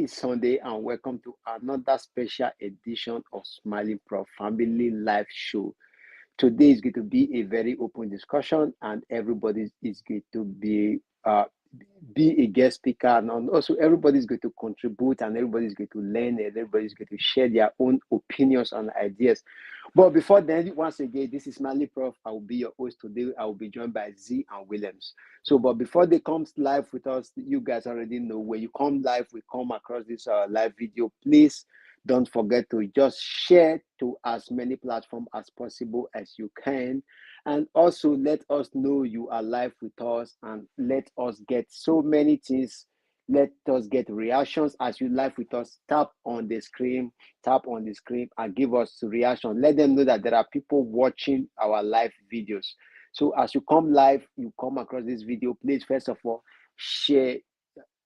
Happy Sunday and welcome to another special edition of Smiling Prof Family Live Show. Today is going to be a very open discussion, and everybody is going to be a guest speaker, and also everybody's going to contribute, and everybody's going to learn, and everybody's going to share their own opinions and ideas. But before then, once again, this is Smiling Prof. I will be your host today. I will be joined by Z and Williams. But before they come live with us, you guys already know when you come live, we come across this live video. Please don't forget to just share to as many platforms as possible as you can. And also let us know you are live with us, and let us get so many things. Let us get reactions as you live with us. Tap on the screen and give us reaction. Let them know that there are people watching our live videos. So as you come live, you come across this video, please first of all share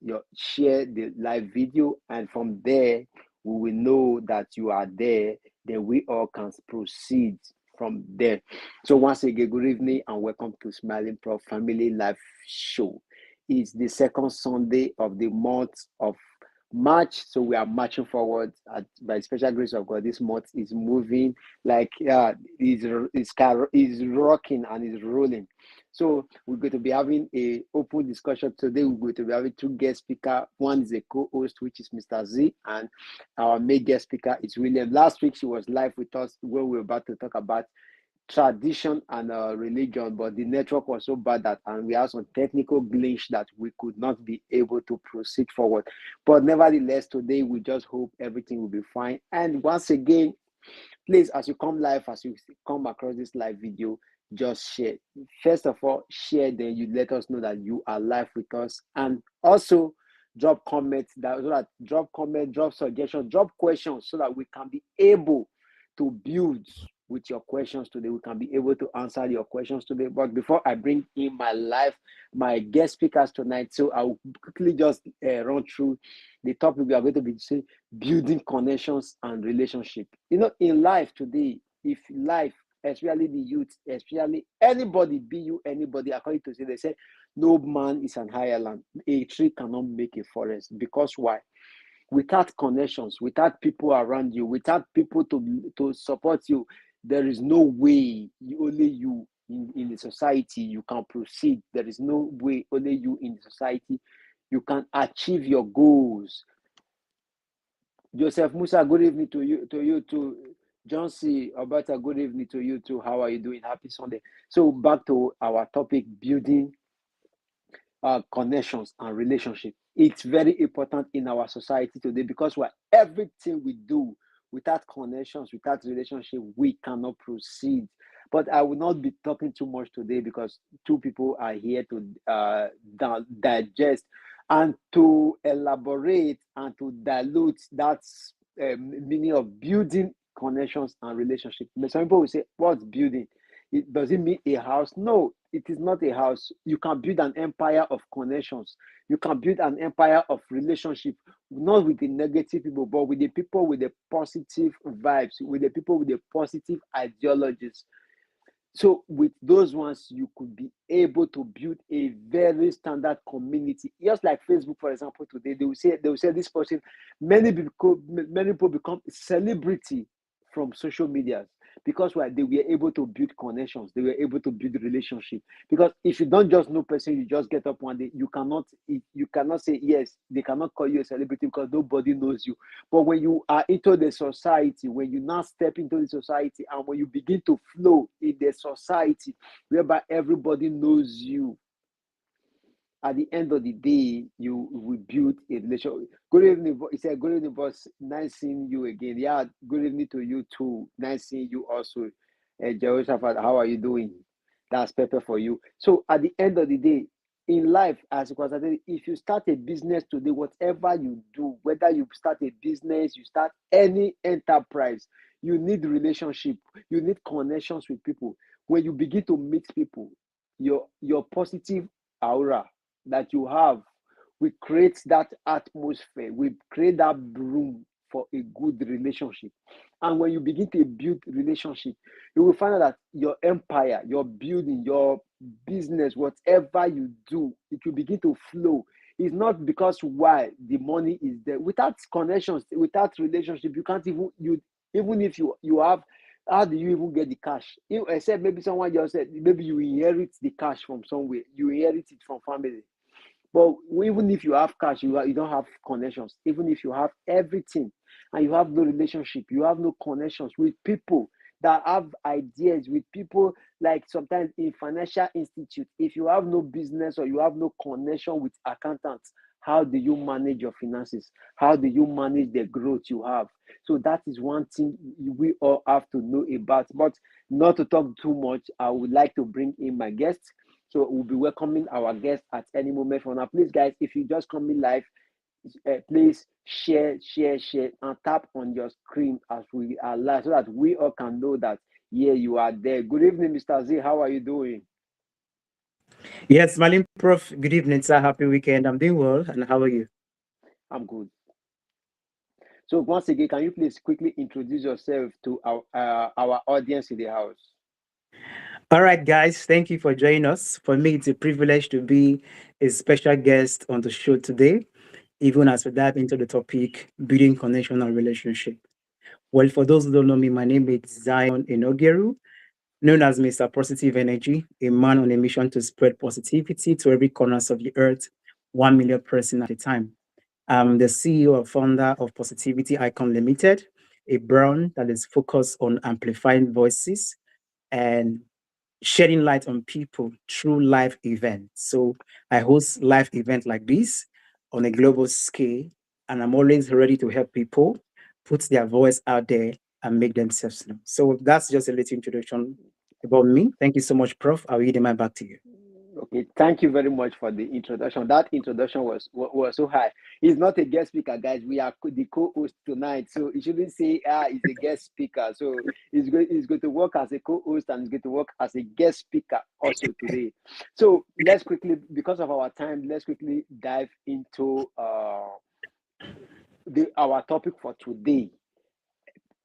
the live video, and from there we will know that you are there. Then we all can proceed from there. So once again, good evening and welcome to Smiling Prof Family Live Show. It's the second Sunday of the month of March, so we are marching forward by special grace of God. This month is moving like is rocking and is rolling. So we're going to be having a open discussion today. We're going to be having two guest speakers. One is a co-host, which is Mr. Z, and our main guest speaker is William. Last week she was live with us when we were about to talk about tradition and religion, but the network was so bad and we had some technical glitch that we could not be able to proceed forward. But nevertheless, today we just hope everything will be fine. And once again, please, as you come live, as you come across this live video, just share. First of all, share, then you let us know that you are live with us. And also drop comments, drop suggestions, drop questions, so that we can be able to build with your questions today. We can be able to answer your questions today. But before I bring in my guest speakers tonight, so I'll quickly just run through the topic we are going to be saying: building connections and relationship. In life today, if life, especially the youth, especially anybody, be you anybody, according to say, they say no man is an island. A tree cannot make a forest. Because why? Without connections, without people around you, without people to support you, there is no way. Only you in the society you can proceed. There is no way. Only you in the society you can achieve your goals. Joseph Musa, good evening to you too. John C. Alberta, good evening to you too. How are you doing? Happy Sunday. So back to our topic: building connections and relationship. It's very important in our society today, because everything we do, without connections, without relationship, we cannot proceed. But I will not be talking too much today, because two people are here to digest and to elaborate and to dilute that meaning of building connections and relationship. Some people will say, what's building? Does it mean a house? No, it is not a house. You can build an empire of connections. You can build an empire of relationship, not with the negative people, but with the people with the positive vibes, with the people with the positive ideologies. So with those ones, you could be able to build a very standard community. Just like Facebook, for example, today they will say this person, many people become celebrity from social media, because they were able to build connections, they were able to build relationship. Because if you don't just know person, you just get up one day, you cannot say yes, they cannot call you a celebrity, because nobody knows you. But when you are into the society, when you now step into the society, and when you begin to flow in the society whereby everybody knows you, at the end of the day, you will build a relationship. Good evening. He said, good evening, boss. Nice seeing you again. Yeah, good evening to you too. Nice seeing you also. Jehoshaphat, how are you doing? That's pepper for you. So at the end of the day, in life, as it was said, if you start a business today, whatever you do, whether you start a business, you start any enterprise, you need relationship. You need connections with people. When you begin to meet people, your positive aura that you have, we create that atmosphere, we create that room for a good relationship. And when you begin to build relationship, you will find out that your empire, your building, your business, whatever you do, it will begin to flow It's not because why the money is there. Without connections, without relationship, you can't even you even if you have, how do you even get the cash? Except maybe someone just said maybe you inherit the cash from somewhere, you inherit it from family. But even if you have cash, you don't have connections. Even if you have everything and you have no relationship, you have no connections with people that have ideas, with people like sometimes in financial institute. If you have no business or you have no connection with accountants, how do you manage your finances? How do you manage the growth you have? So that is one thing we all have to know about. But not to talk too much, I would like to bring in my guests. So we'll be welcoming our guests at any moment from now. Please, guys, if you just come in live, please share, and tap on your screen as we are live so that we all can know that, yeah, you are there. Good evening, Mr. Z. How are you doing? Yes, Malim Prof. Good evening, sir. Happy weekend. I'm doing well. And how are you? I'm good. So once again, can you please quickly introduce yourself to our audience in the house? All right, guys. Thank you for joining us. For me, it's a privilege to be a special guest on the show today, even as we dive into the topic building connection and relationship. Well, for those who don't know me, my name is Zion Enogeru, known as Mr. Positive Energy, a man on a mission to spread positivity to every corners of the earth, 1 million person at a time. I'm the CEO and founder of Positivity Icon Limited, a brand that is focused on amplifying voices and shedding light on people through live events. So I host live events like this on a global scale, and I'm always ready to help people put their voice out there and make themselves known. So that's just a little introduction about me. Thank you so much, Prof. I'll yield the mic back to you. Okay, thank you very much for the introduction. That introduction was so high. He's not a guest speaker, guys. We are the co-host tonight, so you shouldn't say he's a guest speaker. So he's going to work as a co-host and he's going to work as a guest speaker also today. So let's quickly, because of our time, let's quickly dive into our topic for today.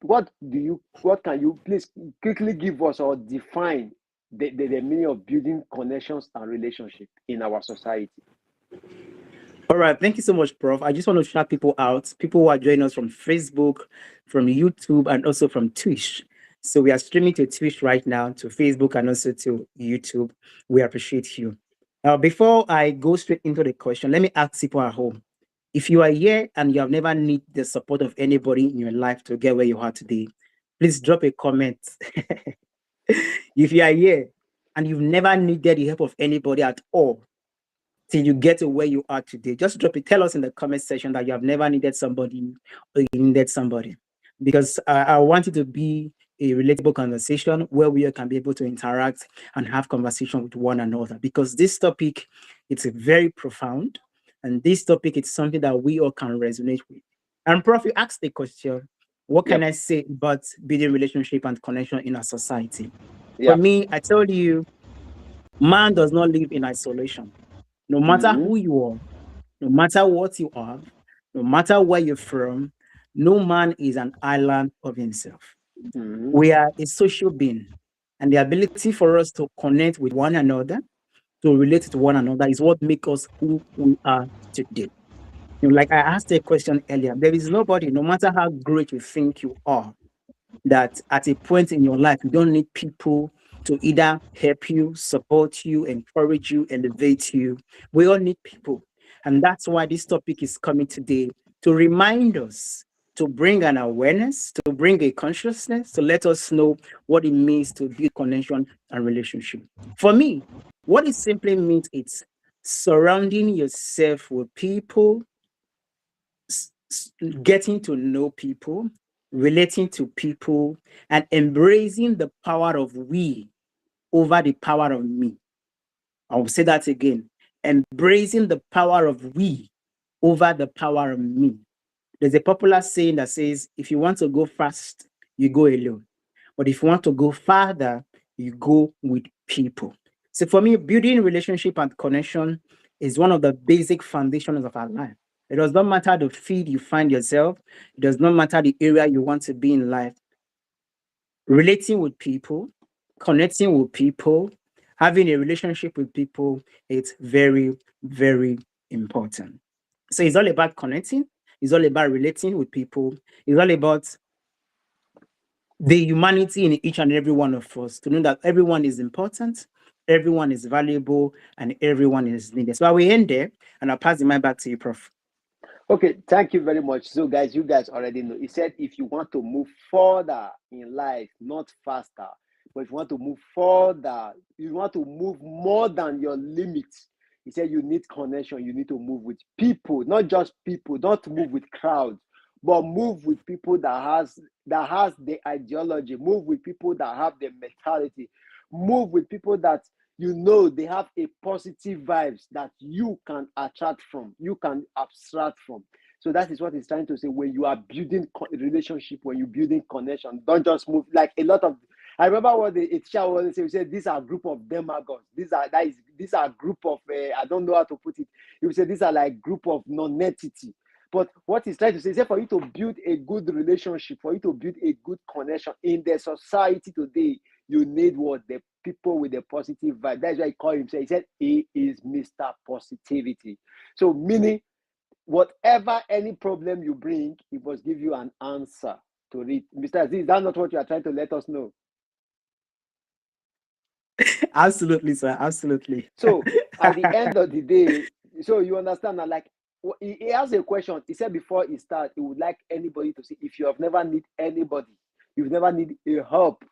What can you please quickly give us or define the meaning of building connections and relationship in our society? All right, thank you so much, Prof. I just want to shout people out, people who are joining us from Facebook, from YouTube, and also from Twitch. So we are streaming to Twitch right now, to Facebook, and also to YouTube. We appreciate you. Now, before I go straight into the question, let me ask people at home. If you are here and you have never need the support of anybody in your life to get where you are today, please drop a comment. If you are here and you've never needed the help of anybody at all till you get to where you are today, just drop it. Tell us in the comment section that you have never needed somebody or you needed somebody. Because I want it to be a relatable conversation where we can be able to interact and have conversation with one another. Because this topic, it's very profound. And this topic is something that we all can resonate with. And Prof, you asked the question, what can Yep. I say about building relationship and connection in our society? For Yep. me, I told you, man does not live in isolation. No matter Mm-hmm. who you are, no matter what you are, no matter where you're from, no man is an island of himself. Mm-hmm. We are a social being, and the ability for us to connect with one another, to relate to one another, is what makes us who we are today. Like I asked a question earlier, there is nobody, no matter how great you think you are, that at a point in your life, you don't need people to either help you, support you, encourage you, elevate you. We all need people. And that's why this topic is coming today to remind us, to bring an awareness, to bring a consciousness, to let us know what it means to build connection and relationship. For me, what it simply means is surrounding yourself with people, getting to know people, relating to people, and embracing the power of we over the power of me. I will say that again. Embracing the power of we over the power of me. There's a popular saying that says, if you want to go fast, you go alone. But if you want to go farther, you go with people. So for me, building relationship and connection is one of the basic foundations of our life. It does not matter the field you find yourself. It does not matter the area you want to be in life. Relating with people, connecting with people, having a relationship with people, it's very, very important. So it's all about connecting. It's all about relating with people. It's all about the humanity in each and every one of us, to know that everyone is important, everyone is valuable, and everyone is needed. So I will end there, and I'll pass the mic back to you, Prof. Okay, thank you very much. So, guys, you guys already know. He said if you want to move further in life, not faster, but if you want to move further, you want to move more than your limits. He said you need connection. You need to move with people, not just people. Don't move with crowds, but move with people that has the ideology. Move with people that have the mentality. Move with people that they have a positive vibes that you can attract from, you can abstract from. So that is what he's trying to say. When you are building relationship, when you're building connection, don't just move like a lot of. I remember what the teacher always say. He said, "These are a group of demagogues. These are a group of I don't know how to put it." He would say these are like group of non-entity. But what he's trying to say is that for you to build a good relationship, for you to build a good connection in the society today, you need what? The people with a positive vibe. That's why he called himself. He said he is Mr. Positivity. So meaning, whatever any problem you bring, he must give you an answer to it. Mr. Aziz, is that not what you are trying to let us know? Absolutely, sir. Absolutely. So at the end of the day, so you understand now, like he has a question. He said before he starts, he would like anybody to see if you have never need anybody, you've never need a help,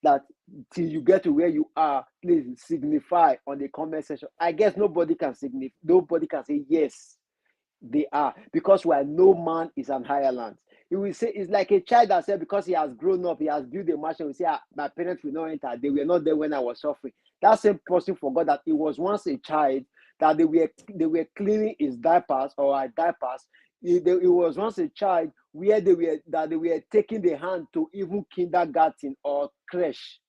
that till you get to where you are, please signify on the comment section. I guess nobody can say yes, they are, because where no man is an Ireland. He will say it's like a child that said because he has grown up, he has built a mansion. We say, my parents will not enter. They were not there when I was suffering. That same person forgot that he was once a child, that they were cleaning his diapers or our diapers. He was once a child where they were taking the hand to even kindergarten or creche.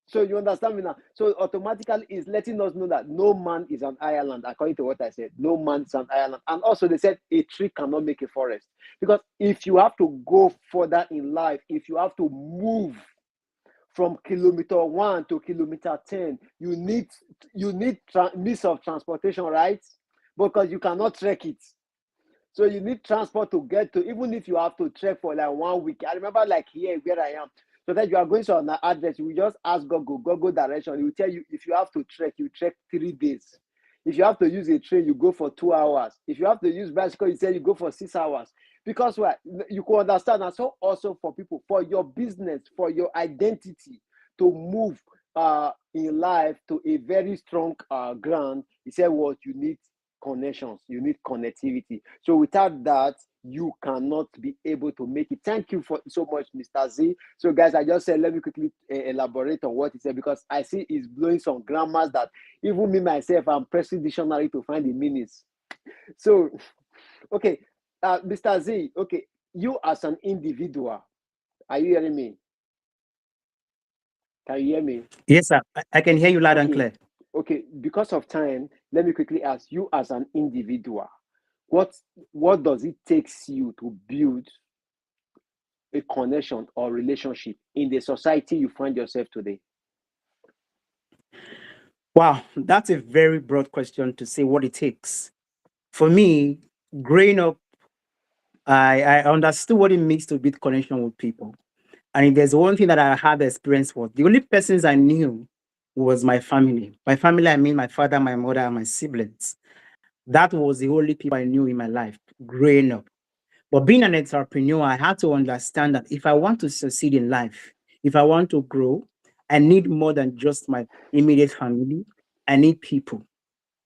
So you understand me now? So automatically it's letting us know that no man is an Ireland, according to what I said. No man is an Ireland. And also they said a tree cannot make a forest. Because if you have to go further in life, if you have to move from kilometer 1 to kilometer 10, you need means of transportation, right? Because you cannot trek it. So you need transport to get to, even if you have to trek for like 1 week. I remember like here where I am. So that you are going to an address, you will just ask Google direction. He will tell you if you have to trek, you trek 3 days. If you have to use a train, you go for 2 hours. If you have to use bicycle, you say you go for 6 hours. Because what you can understand, and so also for people, for your business, for your identity to move in life to a very strong ground, he said what you need connections, you need connectivity. So without that, you cannot be able to make it. Thank you for so much, Mr. Z. So guys, I just said let me quickly elaborate on what he said, because I see he's blowing some grammars that even me myself, I'm pressing dictionary to find the meanings. So okay, Mr. Z, okay, you as an individual, are you hearing me? Can you hear me? Yes, sir. I can hear you loud and Okay. clear. Okay, because of time, let me quickly ask you as an individual, what does it take you to build a connection or relationship in the society you find yourself today? Wow, that's a very broad question to say what it takes. For me, growing up, I understood what it means to build connection with people. And if there's one thing that I had experience with, the only persons I knew was my family. By family, I mean my father, my mother, and my siblings. That was the only people I knew in my life growing up. But being an entrepreneur, I had to understand that if I want to succeed in life, if I want to grow, I need more than just my immediate family. I need people,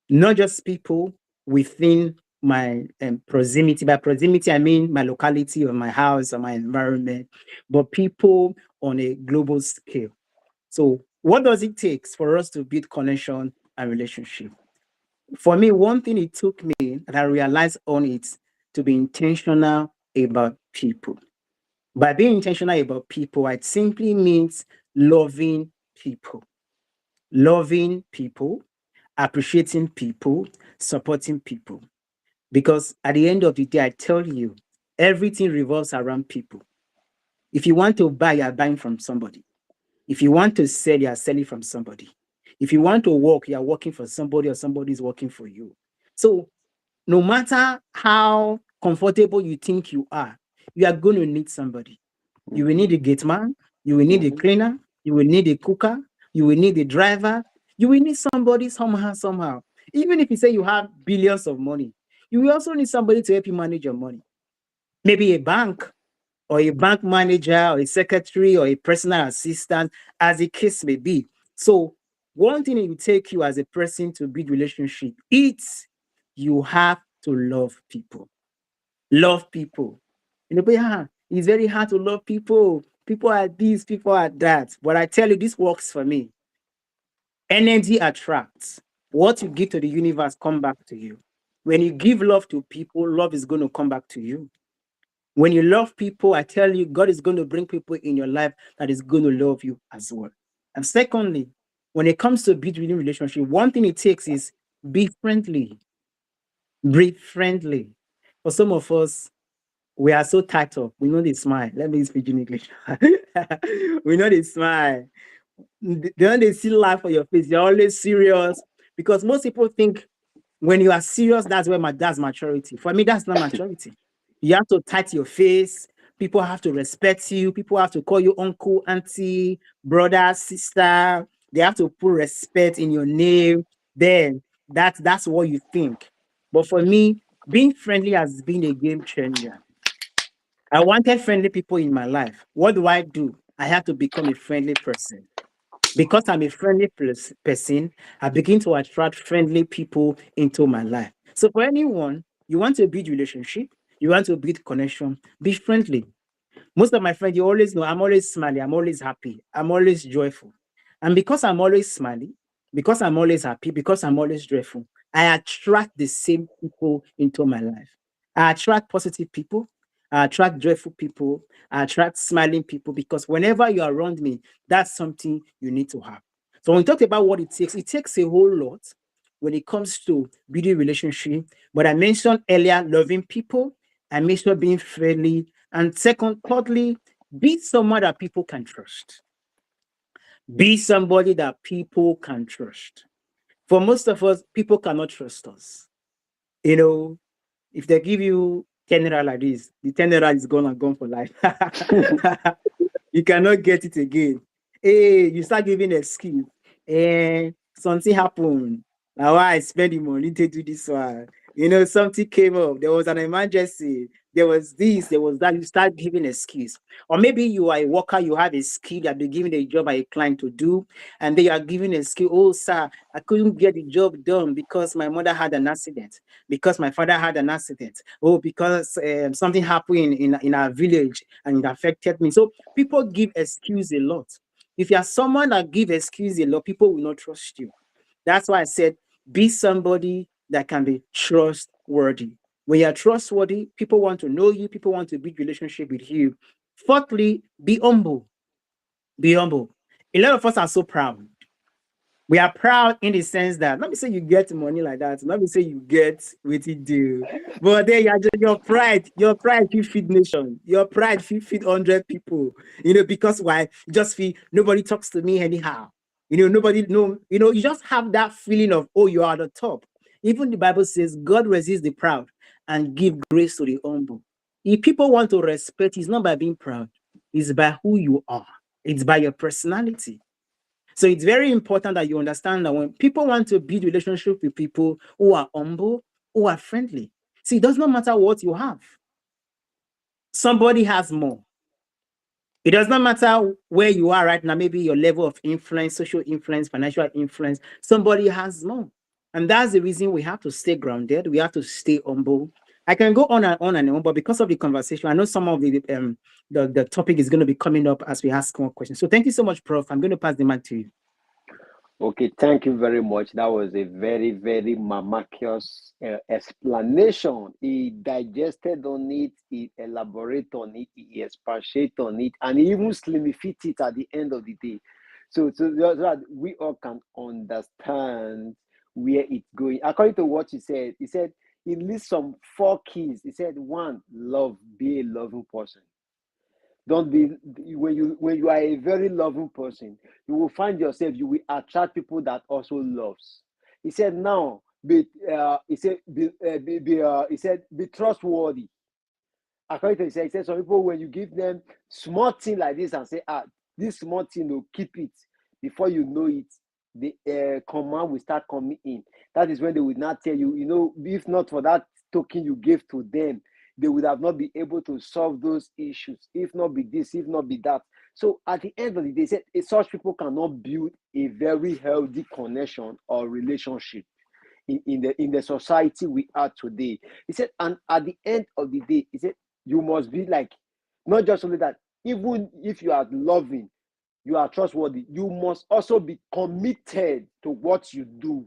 not just people within my proximity. By proximity, I mean my locality or my house or my environment, but people on a global scale. So, what does it take for us to build connection and relationship? For me, one thing it took me that I realized on it to be intentional about people. By being intentional about people, it simply means people, loving people, appreciating people, supporting people. Because at the end of the day, I tell you, everything revolves around people. If you want to buy, you're buying from somebody. If you want to sell, you're selling from somebody. If you want to work, you're working for somebody or somebody's working for you. So no matter how comfortable you think you are going to need somebody. You will need a gate man, you will need a Mhm. cleaner, you will need a cooker, you will need a driver, you will need somebody somehow, somehow. Even if you say you have billions of money, you will also need somebody to help you manage your money. Maybe a bank or a bank manager or a secretary or a personal assistant, as the case may be. So one thing it will take you as a person to build relationship, it's you have to love people. Love people. But yeah, it's very hard to love people. People are this, people are that. But I tell you, this works for me. Energy attracts. What you give to the universe come back to you. When you give love to people, love is going to come back to you. When you love people, I tell you, God is going to bring people in your life that is going to love you as well. And secondly, when it comes to building relationship, one thing it takes is be friendly. Be friendly. For some of us, we are so tight up. We know they smile. Let me speak in English. We know they smile. Then they see life on your face. You're always serious because most people think when you are serious, that's maturity. For me, that's not maturity. You have to tight your face. People have to respect you. People have to call you uncle, auntie, brother, sister. They have to put respect in your name. Then that's what you think. But for me, being friendly has been a game changer. I wanted friendly people in my life. What do? I have to become a friendly person. Because I'm a friendly person, I begin to attract friendly people into my life. So for anyone, you want to build relationship, you want to build connection, be friendly. Most of my friends, you always know I'm always smiling, I'm always happy, I'm always joyful. And because I'm always smiling, because I'm always happy, because I'm always joyful, I attract the same people into my life. I attract positive people, I attract joyful people, I attract smiling people because whenever you're around me, that's something you need to have. So when we talk about what it takes a whole lot when it comes to building relationship. But I mentioned earlier loving people, I mentioned being friendly, and second, thirdly, be someone that people can trust. Be somebody that people can trust. For most of us, people cannot trust us. You know, if they give you 10 naira like this, the 10 naira is gone and gone for life. You cannot get it again. Hey, you start giving excuse. Something happened. Now why I spend the money to do this one. Something came up. There was an emergency. There was this, there was that. You start giving excuse. Or maybe you are a worker, you have a skill, you have been given a job by a client to do, and they are giving a skill. Oh, sir, I couldn't get the job done because my mother had an accident, because my father had an accident. Oh, because something happened in our village and it affected me. So people give excuse a lot. If you are someone that give excuse a lot, people will not trust you. That's why I said be somebody that can be trustworthy. When you're trustworthy, people want to know you, people want to build relationship with you. Fourthly, be humble. Be humble. A lot of us are so proud. We are proud in the sense that let me say you get money like that, let me say you get what you do, but then your pride you feed nation, your pride you feed 100 people, because why? You just feel nobody talks to me anyhow, nobody no, you just have that feeling of, oh, you are at the top. Even the Bible says God resists the proud and give grace to the humble. If people want to respect, it's not by being proud, it's by who you are, it's by your personality. So it's very important that you understand that when people want to build relationship with people who are humble, who are friendly, see, it does not matter what you have. Somebody has more. It does not matter where you are right now, maybe your level of influence, social influence, financial influence, somebody has more. And that's the reason we have to stay grounded. We have to stay humble. I can go on and on and on, but because of the conversation, I know some of the topic is going to be coming up as we ask more questions. So thank you so much, Prof. I'm going to pass the mic to you. Okay, thank you very much. That was a very, very marvelous explanation. He digested on it, he elaborated on it, he expatiated on it, and he even slimmified it at the end of the day. So that we all can understand where it's going. According to what he said he lists some 4 keys. He said, one, love, be a loving person. Don't be when you are a very loving person, you will find yourself, you will attract people that also loves. He said, now he said, he said, be trustworthy. According to he said, some people, when you give them small thing like this and say, this small thing, will keep it, before you know it, the command will start coming in. That is when they will not tell you, if not for that token you gave to them, they would have not been able to solve those issues. If not be this, if not be that. So at the end of the day, they said such people cannot build a very healthy connection or relationship in the society we are today. He said, and at the end of the day, he said, you must be like, not just only that, even if you are loving, you are trustworthy, you must also be committed to what you do.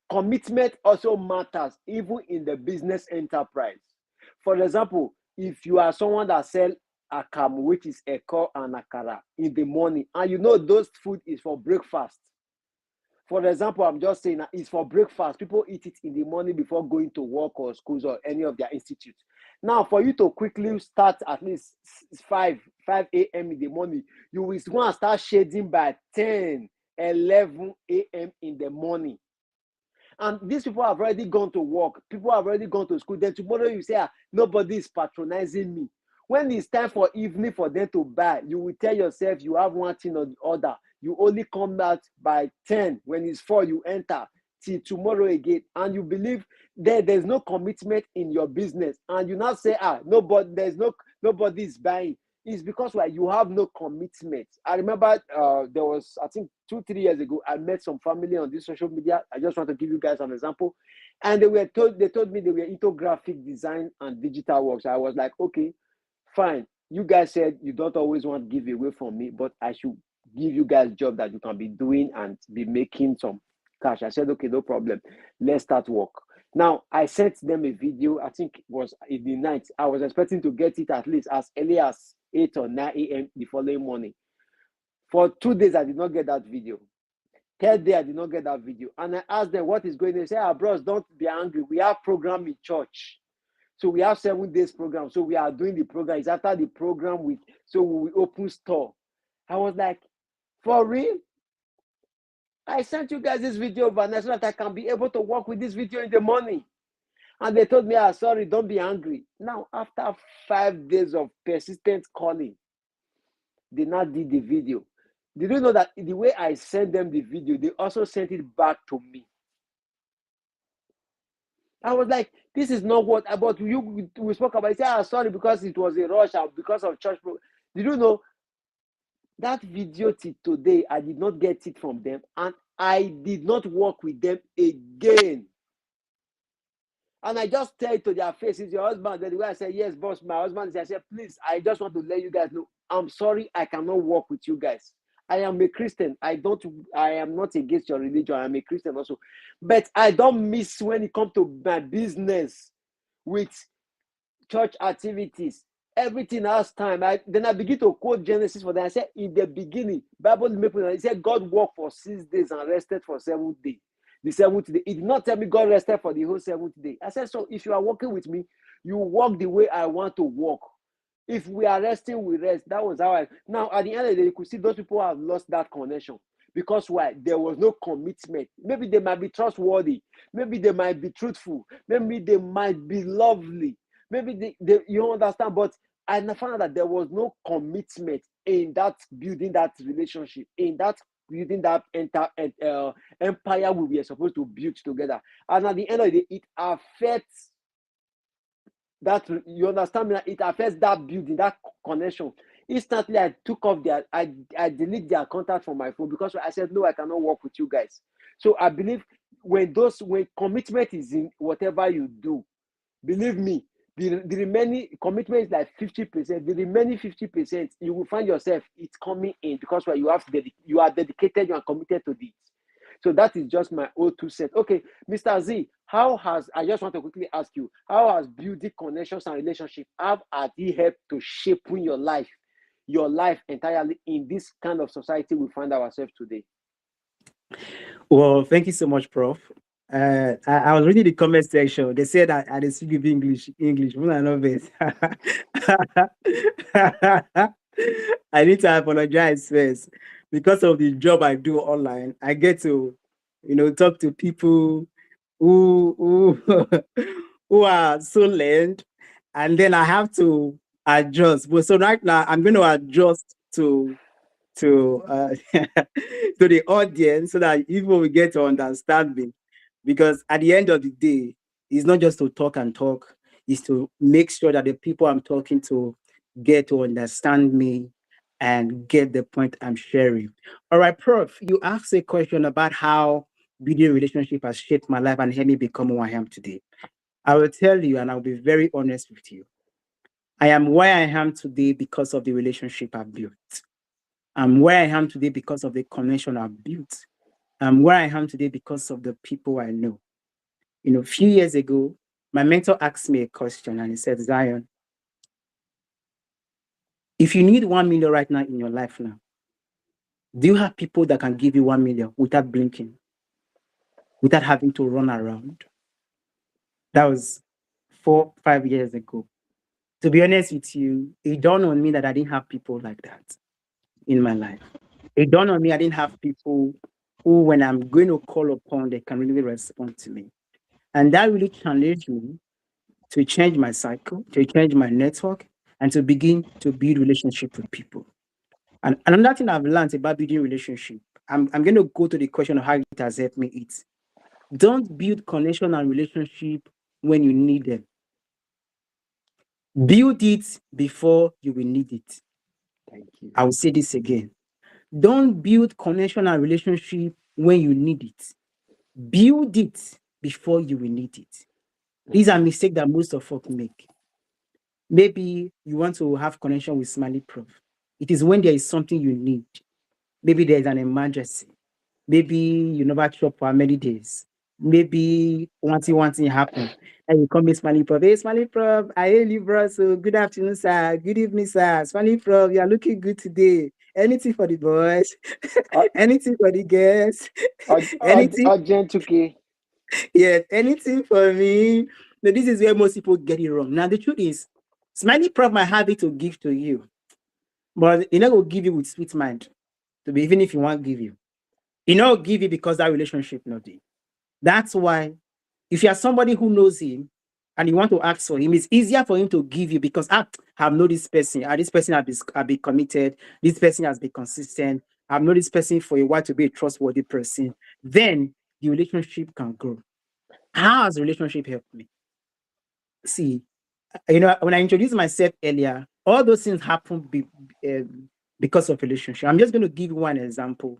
Commitment also matters even in the business enterprise. For example, if you are someone that sell akamu, which is eko and akara, in the morning, and those food is for breakfast. For example, I'm just saying that it's for breakfast. People eat it in the morning before going to work or schools or any of their institutes. Now, for you to quickly start at least 5 a.m. in the morning, you will want to start shading by 10, 11 a.m. in the morning. And these people have already gone to work. People have already gone to school. Then tomorrow you say, nobody is patronizing me. When it's time for evening for them to buy, you will tell yourself you have one thing or the other. You only come out by 10. When it's 4, you enter till tomorrow again. And you believe there's no commitment in your business. And you now say, nobody is buying. It's because you have no commitment. I remember there was, I think 2-3 years ago, I met some family on this social media. I just want to give you guys an example. And they told me they were into graphic design and digital work. So I was like, okay, fine. You guys said you don't always want to give away from me, but I should give you guys job that you can be doing and be making some cash. I said, okay, no problem. Let's start work. Now, I sent them a video. I think it was in the night. I was expecting to get it at least as early as 8 or 9 a.m. the following morning. For 2 days, I did not get that video. Third day, I did not get that video. And I asked them what is going on. They say, bros, don't be angry. We have program in church. So we have 7 days program. So we are doing the program. It's after the program so we open store. I was like, for real? I sent you guys this video overnight so that I can be able to work with this video in the morning. And they told me, sorry, don't be angry. Now, after 5 days of persistent calling, they now did the video. Did you know that the way I sent them the video, they also sent it back to me? I was like, this is not what about we spoke about. I said, sorry, because it was a rush and because of church program. Did you know that video till today, I did not get it from them, and I did not work with them again. And I just tell it to their faces, your husband. Then the way I said, yes, boss, my husband is. I said, please, I just want to let you guys know, I'm sorry, I cannot work with you guys. I am a Christian. I am not against your religion. I am a Christian also. But I don't miss when it comes to my business with church activities. Everything has time. Then I begin to quote Genesis for them. I said, in the beginning, Bible, he said, God worked for 6 days and rested for 7 days. The 7th day. It did not tell me God rested for the whole 7th day. I said, so if you are working with me, you work the way I want to work. If we are resting, we rest. That was how now at the end of the day, you could see those people have lost that connection. Because why? There was no commitment. Maybe they might be trustworthy. Maybe they might be truthful. Maybe they might be lovely. Maybe you understand. But I found out that there was no commitment in that building that relationship, in that building that empire we were supposed to build together. And at the end of the day, it affects that, you understand me? It affects that building, that connection. Instantly, I took off I delete their contact from my phone because I said, no, I cannot work with you guys. So I believe when commitment is in whatever you do, believe me, the remaining commitment is like 50%. The remaining 50%, you will find yourself, it's coming in because you are dedicated, you are committed to this. So that is just my O2 set. Okay, Mr. Z, I just want to quickly ask you, how has building connections and relationships, how has it helped to shape your life entirely in this kind of society we find ourselves today? Well, thank you so much, Prof. I was reading the comment section. They said that I didn't speak English. Well, I love it. I need to apologize first because of the job I do online. I get to talk to people who who are so learned, and then I have to adjust. But so right now, I'm going to adjust to to the audience so that even we get to understand me. Because at the end of the day, it's not just to talk and talk, it's to make sure that the people I'm talking to get to understand me and get the point I'm sharing. All right, Prof, you asked a question about how building relationship has shaped my life and helped me become who I am today. I will tell you, and I'll be very honest with you. I am where I am today because of the relationship I've built. I'm where I am today because of the connection I've built. I'm where I am today because of the people I know. A few years ago, my mentor asked me a question and he said, Zion, if you need 1 million right now in your life now, do you have people that can give you 1 million without blinking, without having to run around? That was 4, 5 years ago. To be honest with you, it dawned on me that I didn't have people like that in my life. It dawned on me I didn't have people who, when I'm going to call upon, they can really respond to me. And that really challenged me to change my cycle, to change my network, and to begin to build relationship with people. And another thing I've learned about building relationship, I'm going to go to the question of how it has helped me. It's don't build connection and relationship when you need them. Build it before you will need it. Thank you. I will say this again. Don't build connection and relationship when you need it. Build it before you will need it. These are mistakes that most of us make. Maybe you want to have connection with Smiley Prof. It is when there is something you need. Maybe there is an emergency. Maybe you never shop for many days. Maybe one thing happen. And you come with Smiley Prof. Hey, Smiley Prof, I hail you, bro. So good afternoon, sir. Good evening, sir. Smiley Prof, you are looking good today. Anything for the boys, anything for the girls, anything, Urgent, okay. yes, anything for me. No, this is where most people get it wrong. Now, the truth is, Smiley Prof might have it to give to you, but he not will give you with sweet mind. To be even if you want to give you, he not give you because that relationship not there. That's why if you are somebody who knows him and you want to ask for him, it's easier for him to give you because I have known this person. This person has been committed. This person has been consistent. I've known this person for a while to be a trustworthy person. Then the relationship can grow. How has the relationship helped me? See, when I introduced myself earlier, all those things happen because of relationship. I'm just going to give you one example.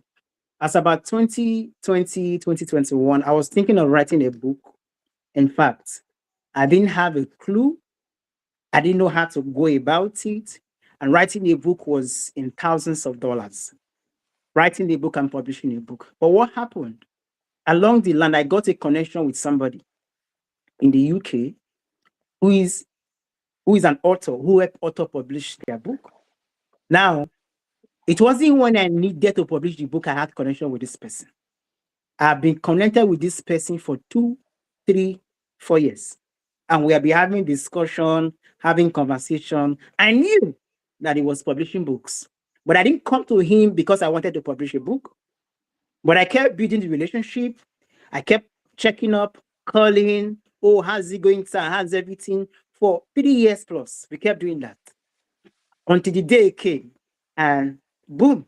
As about 2020, 2021, I was thinking of writing a book. In fact, I didn't have a clue. I didn't know how to go about it. And writing a book was in thousands of dollars. Writing a book and publishing a book. But what happened? Along the line, I got a connection with somebody in the UK who is an author, who helped author publish their book. Now, it wasn't when I needed to publish the book I had connection with this person. I've been connected with this person for 2, 3, 4 years. And we have been having discussion, having conversation. I knew that he was publishing books, but I didn't come to him because I wanted to publish a book. But I kept building the relationship. I kept checking up, calling. Oh, how's it going, sir? How's everything? For 3 years plus, we kept doing that until the day came, and boom,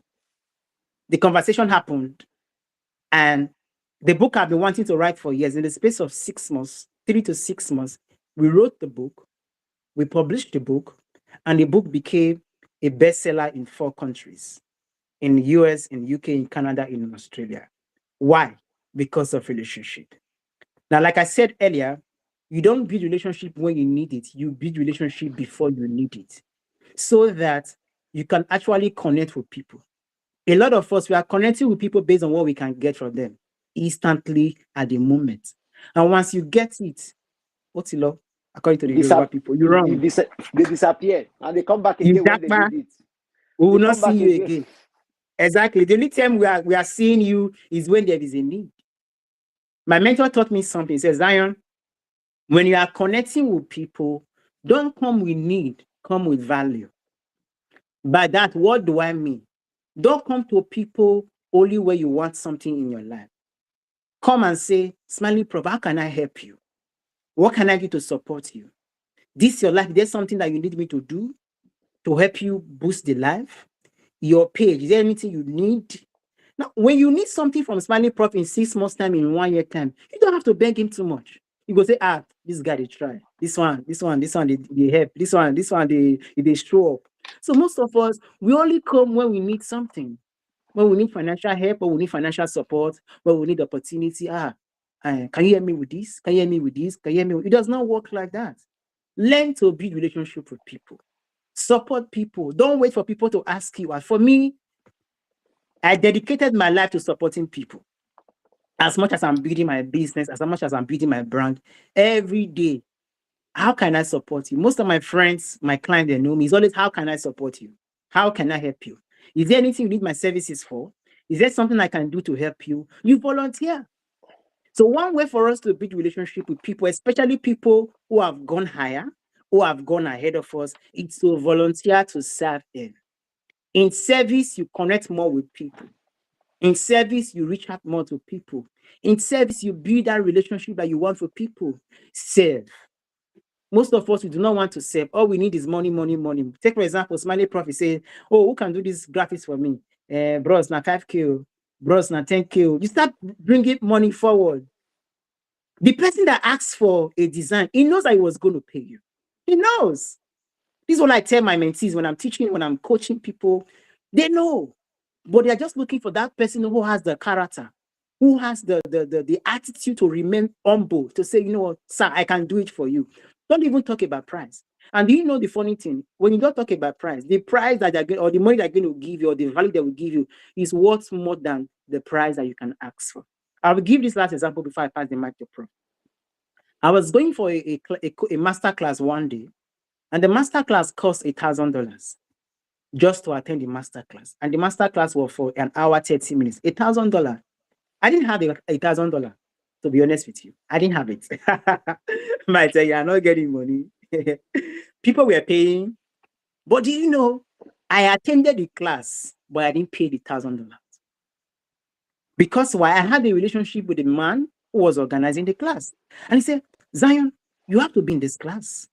the conversation happened, and the book I've been wanting to write for years. In the space of 6 months, 3 to 6 months, we wrote the book, we published the book, and the book became a bestseller in 4 countries, in the US, in UK, in Canada, in Australia. Why? Because of relationship. Now, like I said earlier, you don't build relationship when you need it. You build relationship before you need it, so that you can actually connect with people. A lot of us, we are connecting with people based on what we can get from them instantly at the moment. And once you get it, what's it law? According to the Yoruba people, you run. They disappear and they come back You again when they jackpot. need it. We will They not come back see you again. Exactly. The only time we are seeing you is when there is a need. My mentor taught me something. He says, Zion, when you are connecting with people, don't come with need, come with value. By that, what do I mean? Don't come to people only when you want something in your life. come and say, Smiling Prof, how can I help you? What can I do to support you? This your life. There's something that you need me to do to help you boost the life. Your page, is there anything you need? Now, when you need something from Smiling Prof in 6 months' time, in 1 year time, you don't have to beg him too much. You go say, this guy they try. This one, they help. This one, they show up. So most of us, we only come when we need something. When we need financial help, or we need financial support, when we need opportunity. Can you hear me with this? Can you hear me with this? Can you hear me? It does not work like that. Learn to build relationship with people. Support people. Don't wait for people to ask you. For me, I dedicated my life to supporting people. As much as I'm building my business, as much as I'm building my brand, every day, how can I support you? Most of my friends, my clients, they know me. It's always, how can I support you? How can I help you? Is there anything you need my services for? Is there something I can do to help you? You volunteer. So one way for us to build relationship with people, especially people who have gone higher, who have gone ahead of us, is to volunteer to serve them. In service, you connect more with people. In service, you reach out more to people. In service, you build that relationship that you want for people. Serve. Most of us, we do not want to serve. All we need is money, money, money. Take, for example, Smiling Prof say, who can do this graphics for me? Bros, na 5K. Bros, na 10K. You start bringing money forward. The person that asks for a design, he knows that he was going to pay you. He knows. This is what I tell my mentees when I'm teaching, when I'm coaching people. They know. But they're just looking for that person who has the character, who has the attitude to remain humble, to say, you know what, sir, I can do it for you. Don't even talk about price. And do you know the funny thing? When you don't talk about price, the price that they're going, or the money they're going to give you, or the value they will give you, is worth more than the price that you can ask for. I will give this last example before I pass the mic to Pro. I was going for a master class one day, and the master class cost $1,000 just to attend the master class. And the master class was for an hour, 30 minutes. $1,000. I didn't have $1,000, to be honest with you. I didn't have it. Might say, you're not getting money. People were paying. But do you know, I attended the class, but I didn't pay the $1,000. Because why? I had a relationship with the man who was organizing the class. And he said, Zion, you have to be in this class.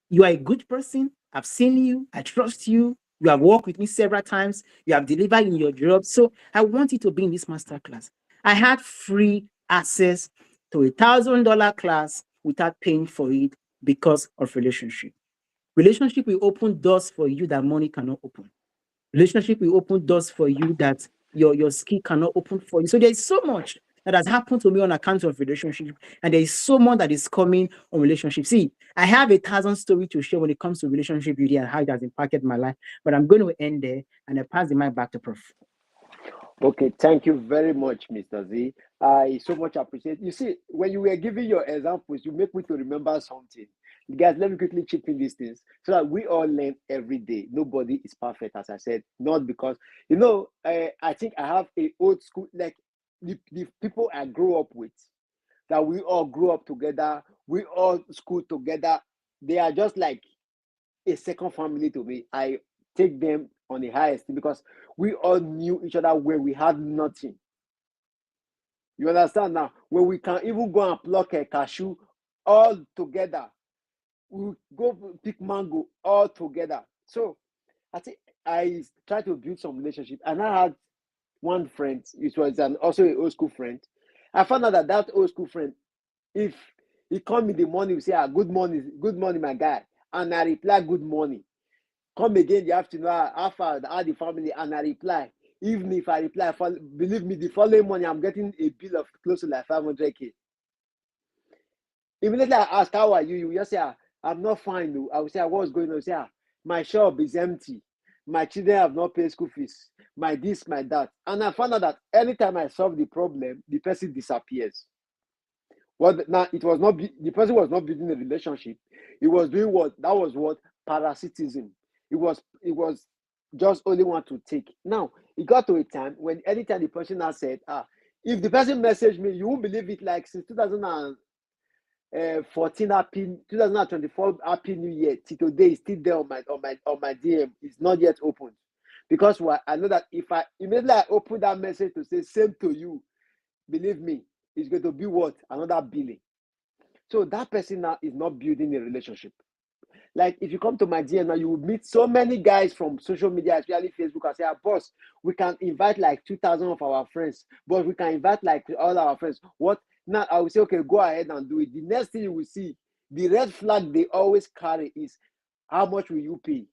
You are a good person. I've seen you. I trust you. You have worked with me several times. You have delivered in your job. So I want you to be in this master class. I had free access to $1,000 class without paying for it because of relationship. Relationship will open doors for you that money cannot open. Relationship will open doors for you that your skill cannot open for you. So there is so much that has happened to me on account of relationship, and there is so much that is coming on relationship. See, I have 1,000 stories to share when it comes to relationship beauty and how it has impacted my life, but I'm going to end there and I pass the mic back to Prof. Okay, thank you very much, Mr. Z. I so much appreciate. You see, when you were giving your examples, you make me to remember something. Guys, let me quickly chip in these things so that we all learn every day. Nobody is perfect, as I said. Not because I think I have a old school, like the people I grew up with, that we all grew up together, we all school together. They are just like a second family to me. I take them on the highest because we all knew each other when we had nothing. You understand now? When we can even go and pluck a cashew all together, we go pick mango all together. So I think I tried to build some relationship, and I had one friend. It was also an old school friend. I found out that old school friend, if he called me in the morning, he say, good morning, my guy," and I reply, "Good morning." Come again the afternoon, how far, how the family, and I reply. Even if I reply, believe me, the following morning I'm getting a bill of close to like 500K. Immediately I ask, "How are you?" You just say, "I'm not fine." Though. I will say, "What's going on?" Say, "My shop is empty. My children have not paid school fees. My this, my that." And I found out that anytime I solve the problem, the person disappears. Well, now it was not the person was not building a relationship. He was doing what parasitism. It was just only want to take. Now it got to a time when anytime the person has said, if the person messaged me, you won't believe it. Like since 2014 happy 2024 happy new year till today, is still there on my DM. It's not yet opened because I know that if I immediately I open that message to say same to you, believe me, is going to be what? Another billing. So that person now is not building a relationship. Like if you come to my DM now, you will meet so many guys from social media, especially Facebook, and say, boss, we can invite like 2,000 of our friends, but we can invite like all our friends. What? Now I will say, okay, go ahead and do it. The next thing you will see, the red flag they always carry is, how much will you pay?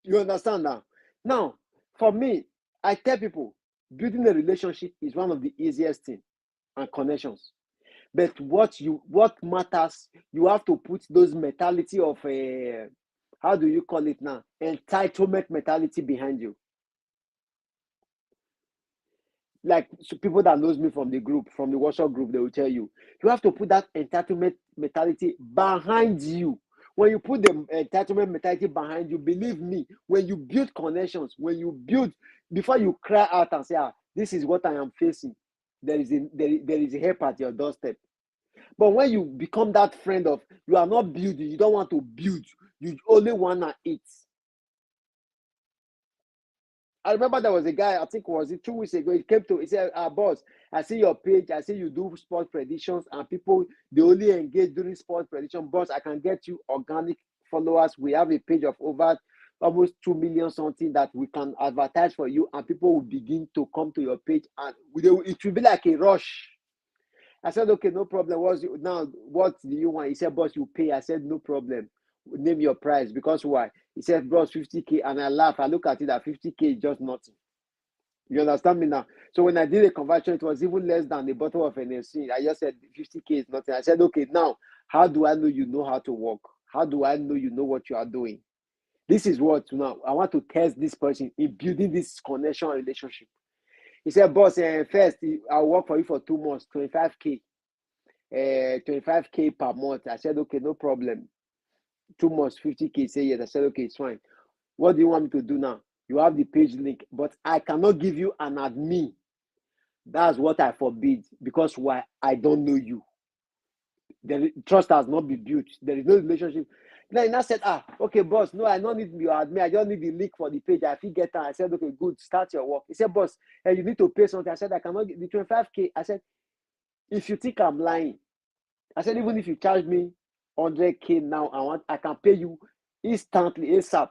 You understand now? Now, for me, I tell people, building a relationship is one of the easiest things and connections. But what matters, you have to put those mentality of how do you call it now? Entitlement mentality behind you. Like so people that knows me from the group, from the WhatsApp group, they will tell you, you have to put that entitlement mentality behind you. When you put the entitlement mentality behind you, believe me, when you build connections, when you build, before you cry out and say, this is what I am facing, there is a help at your doorstep. But when you become that friend of, you are not building, you don't want to build, you only want to eat. I remember there was a guy, I think was it 2 weeks ago, he came to, he said, boss, I see your page, I see you do sport predictions, and people, they only engage during sport prediction. Boss, I can get you organic followers. We have a page of over almost 2 million something that we can advertise for you, and people will begin to come to your page, and it will be like a rush. I said, okay, no problem. What do you want? He said, boss, you pay. I said, no problem. Name your price. Because why? He said, boss, 50K. And I laugh. I look at it that 50K is just nothing. You understand me now? So when I did a conversion, it was even less than a bottle of NSC. I just said 50K is nothing. I said, okay, now, how do I know you know how to work? How do I know you know what you are doing? This is what now I want to test this person in building this connection relationship. He said, boss, first, I'll work for you for 2 months, 25K. 25K per month. I said, okay, no problem. 2 months, 50K. Say yes. I said, okay, it's fine. What do you want me to do now? You have the page link, but I cannot give you an admin. That's what I forbid, because why? I don't know you. The trust has not been built. There is no relationship. Then I said, okay, boss, no, I don't need your admin. I just need the link for the page. I think get that. I said, okay, good, start your work. He said, boss, you need to pay something. I said, I cannot get the 25K. I said, if you think I'm lying, I said, even if you charge me 100K now, I can pay you instantly, ASAP.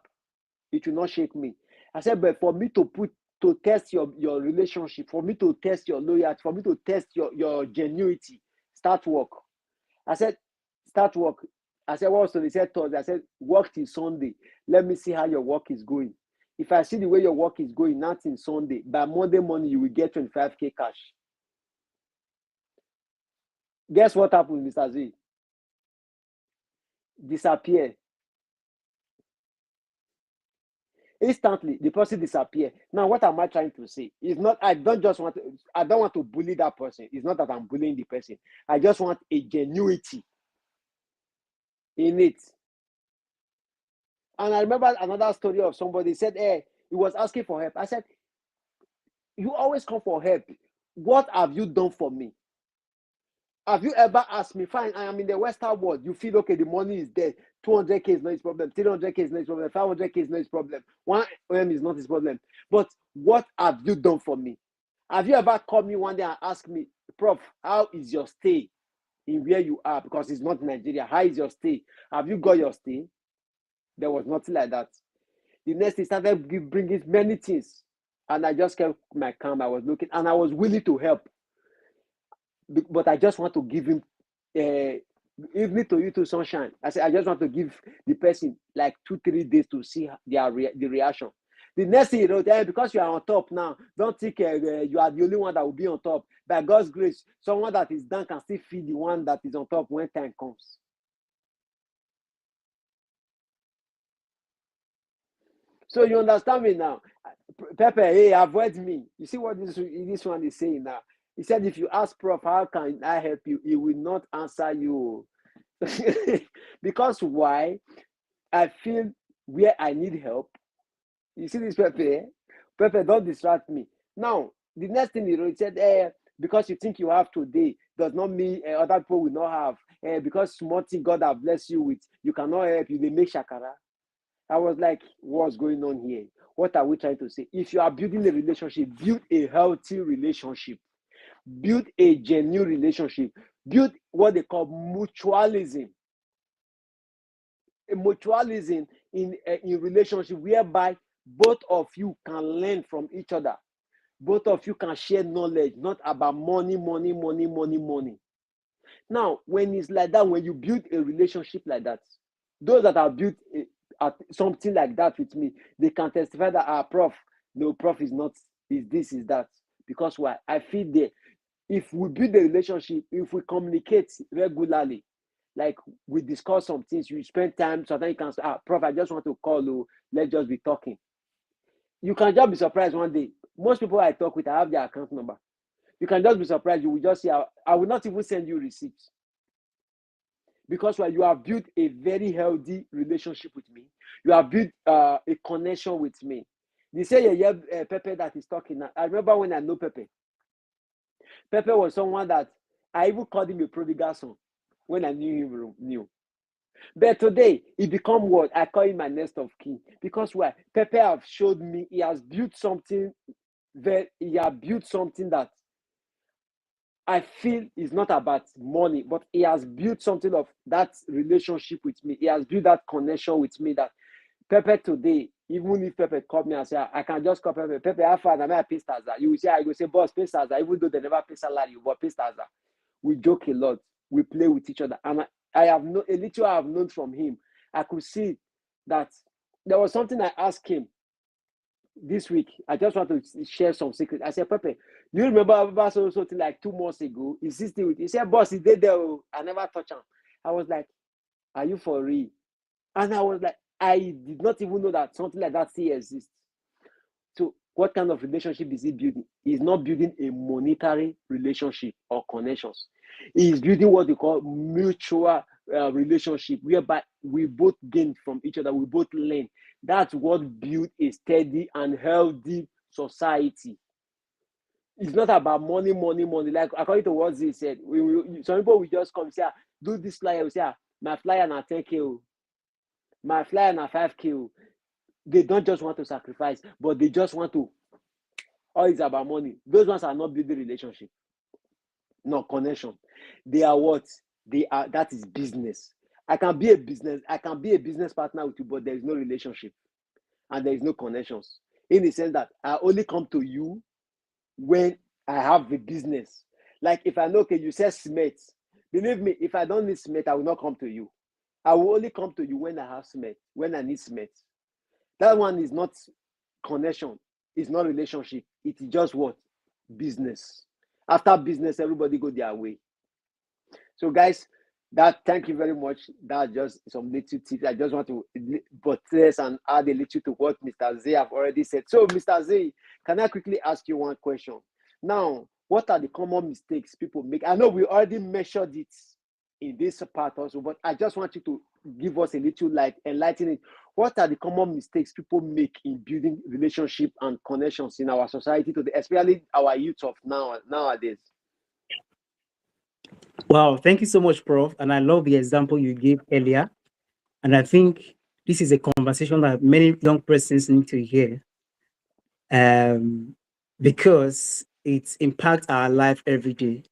It will not shake me. I said, but for me to test your relationship, for me to test your loyalty, for me to test your genuity, start work. I said, start work. I said, what so? He said Thursday. I said, work till Sunday. Let me see how your work is going. If I see the way your work is going, not in Sunday, by Monday morning, you will get 25K cash. Guess what happened, Mr. Z? Disappear. Instantly, the person disappear. Now, what am I trying to say? It's not, I don't want to bully that person. It's not that I'm bullying the person. I just want a genuity in it. And I remember another story of somebody said, he was asking for help. I said, you always come for help. What have you done for me? Have you ever asked me, fine, I am in the Western world. You feel, okay, the money is there. 200K is not his problem. 300K is not his problem. 500K is not his problem. 1M is not his problem. But what have you done for me? Have you ever called me one day and asked me, Prof, how is your stay in where you are? Because it's not Nigeria. How is your stay? Have you got your stay? There was nothing like that. The next thing started bringing many things. And I just kept my calm. I was looking and I was willing to help. But I just want to give him evening to you to sunshine. I said, I just want to give the person like 2-3 days to see the reaction. The next thing you know, because you are on top now, don't think you are the only one that will be on top. By God's grace, someone that is down can still feed the one that is on top when time comes. So you understand me now? Pepe, hey, avoid me. You see what this one is saying now? He said, if you ask Prof, how can I help you? He will not answer you. Because why? I feel where I need help. You see this, Pepe? Pepe, don't distract me. Now, the next thing he said, because you think you have today does not mean other people will not have. Because small thing God has blessed you with, you cannot help you. They make shakara. I was like, what's going on here? What are we trying to say? If you are building a relationship, build a healthy relationship. build a genuine relationship, build what they call mutualism. A mutualism in relationship whereby both of you can learn from each other. Both of you can share knowledge, not about money. Now, when it's like that, when you build a relationship like that, those that have built something like that with me, they can testify that prof, no, prof is not, is this, is that. Because why? I feel there. If we build a relationship, if we communicate regularly, like we discuss some things, you spend time, sometimes you can say, prof, I just want to call you, let's just be talking. You can just be surprised one day. Most people I talk with, I have their account number. You can just be surprised. You will just see, I will not even send you receipts. Because when you have built a very healthy relationship with me, you have built a connection with me. They say, Pepe that is talking now. I remember when I know Pepe. Pepe was someone that I even called him a prodigal son when I knew him. But today, he become what? I call him my next of kin. Because why? Pepe have showed me he has built something that I feel is not about money, but he has built something of that relationship with me. He has built that connection with me that Pepe today, even if Pepe called me and say, I can just call Pepe, Pepe, how far am I pay Staza? You will say, I go say, boss, pay Staza, even though they never pay salary, but pay Staza. We joke a lot. We play with each other. And I have a little I have known from him. I could see that there was something I asked him this week. I just want to share some secret. I said, Pepe, you remember about something like 2 months ago? Is this still with you? He said, boss, he did there. I never touch him. I was like, are you for real? And I was like, I did not even know that something like that still exists. So what kind of relationship is he building? He's not building a monetary relationship or connections. He's building what they call mutual relationship, whereby we both gain from each other, we both learn. That's what builds a steady and healthy society. It's not about money. Like according to what he said, some people will just come and say, do this flyer. We say, my flyer na 10K, my flyer na 5K. They don't just want to sacrifice, but they just want to. All is about money. Those ones are not building relationship, no connection. They are what? They are. That is business. I can be a business partner with you, but there is no relationship and there is no connections. In the sense that I only come to you when I have the business. Like if I know, okay, you say cement. Believe me, if I don't need cement, I will not come to you. I will only come to you when I have cement, when I need cement. That one is not connection. It's not relationship. It is just what? Business. After business, everybody go their way. So guys, thank you very much. That's just some little tips. I just want to buttress and add a little to what Mr. Zay have already said. So Mr. Zay, can I quickly ask you one question? Now, what are the common mistakes people make? I know we already measured it in this part also, but I just want you to give us a little light, enlighten it. What are the common mistakes people make in building relationship and connections in our society today, especially our youth of nowadays? Wow, thank you so much, Prof. And I love the example you gave earlier. And I think this is a conversation that many young persons need to hear, because it impacts our life every day.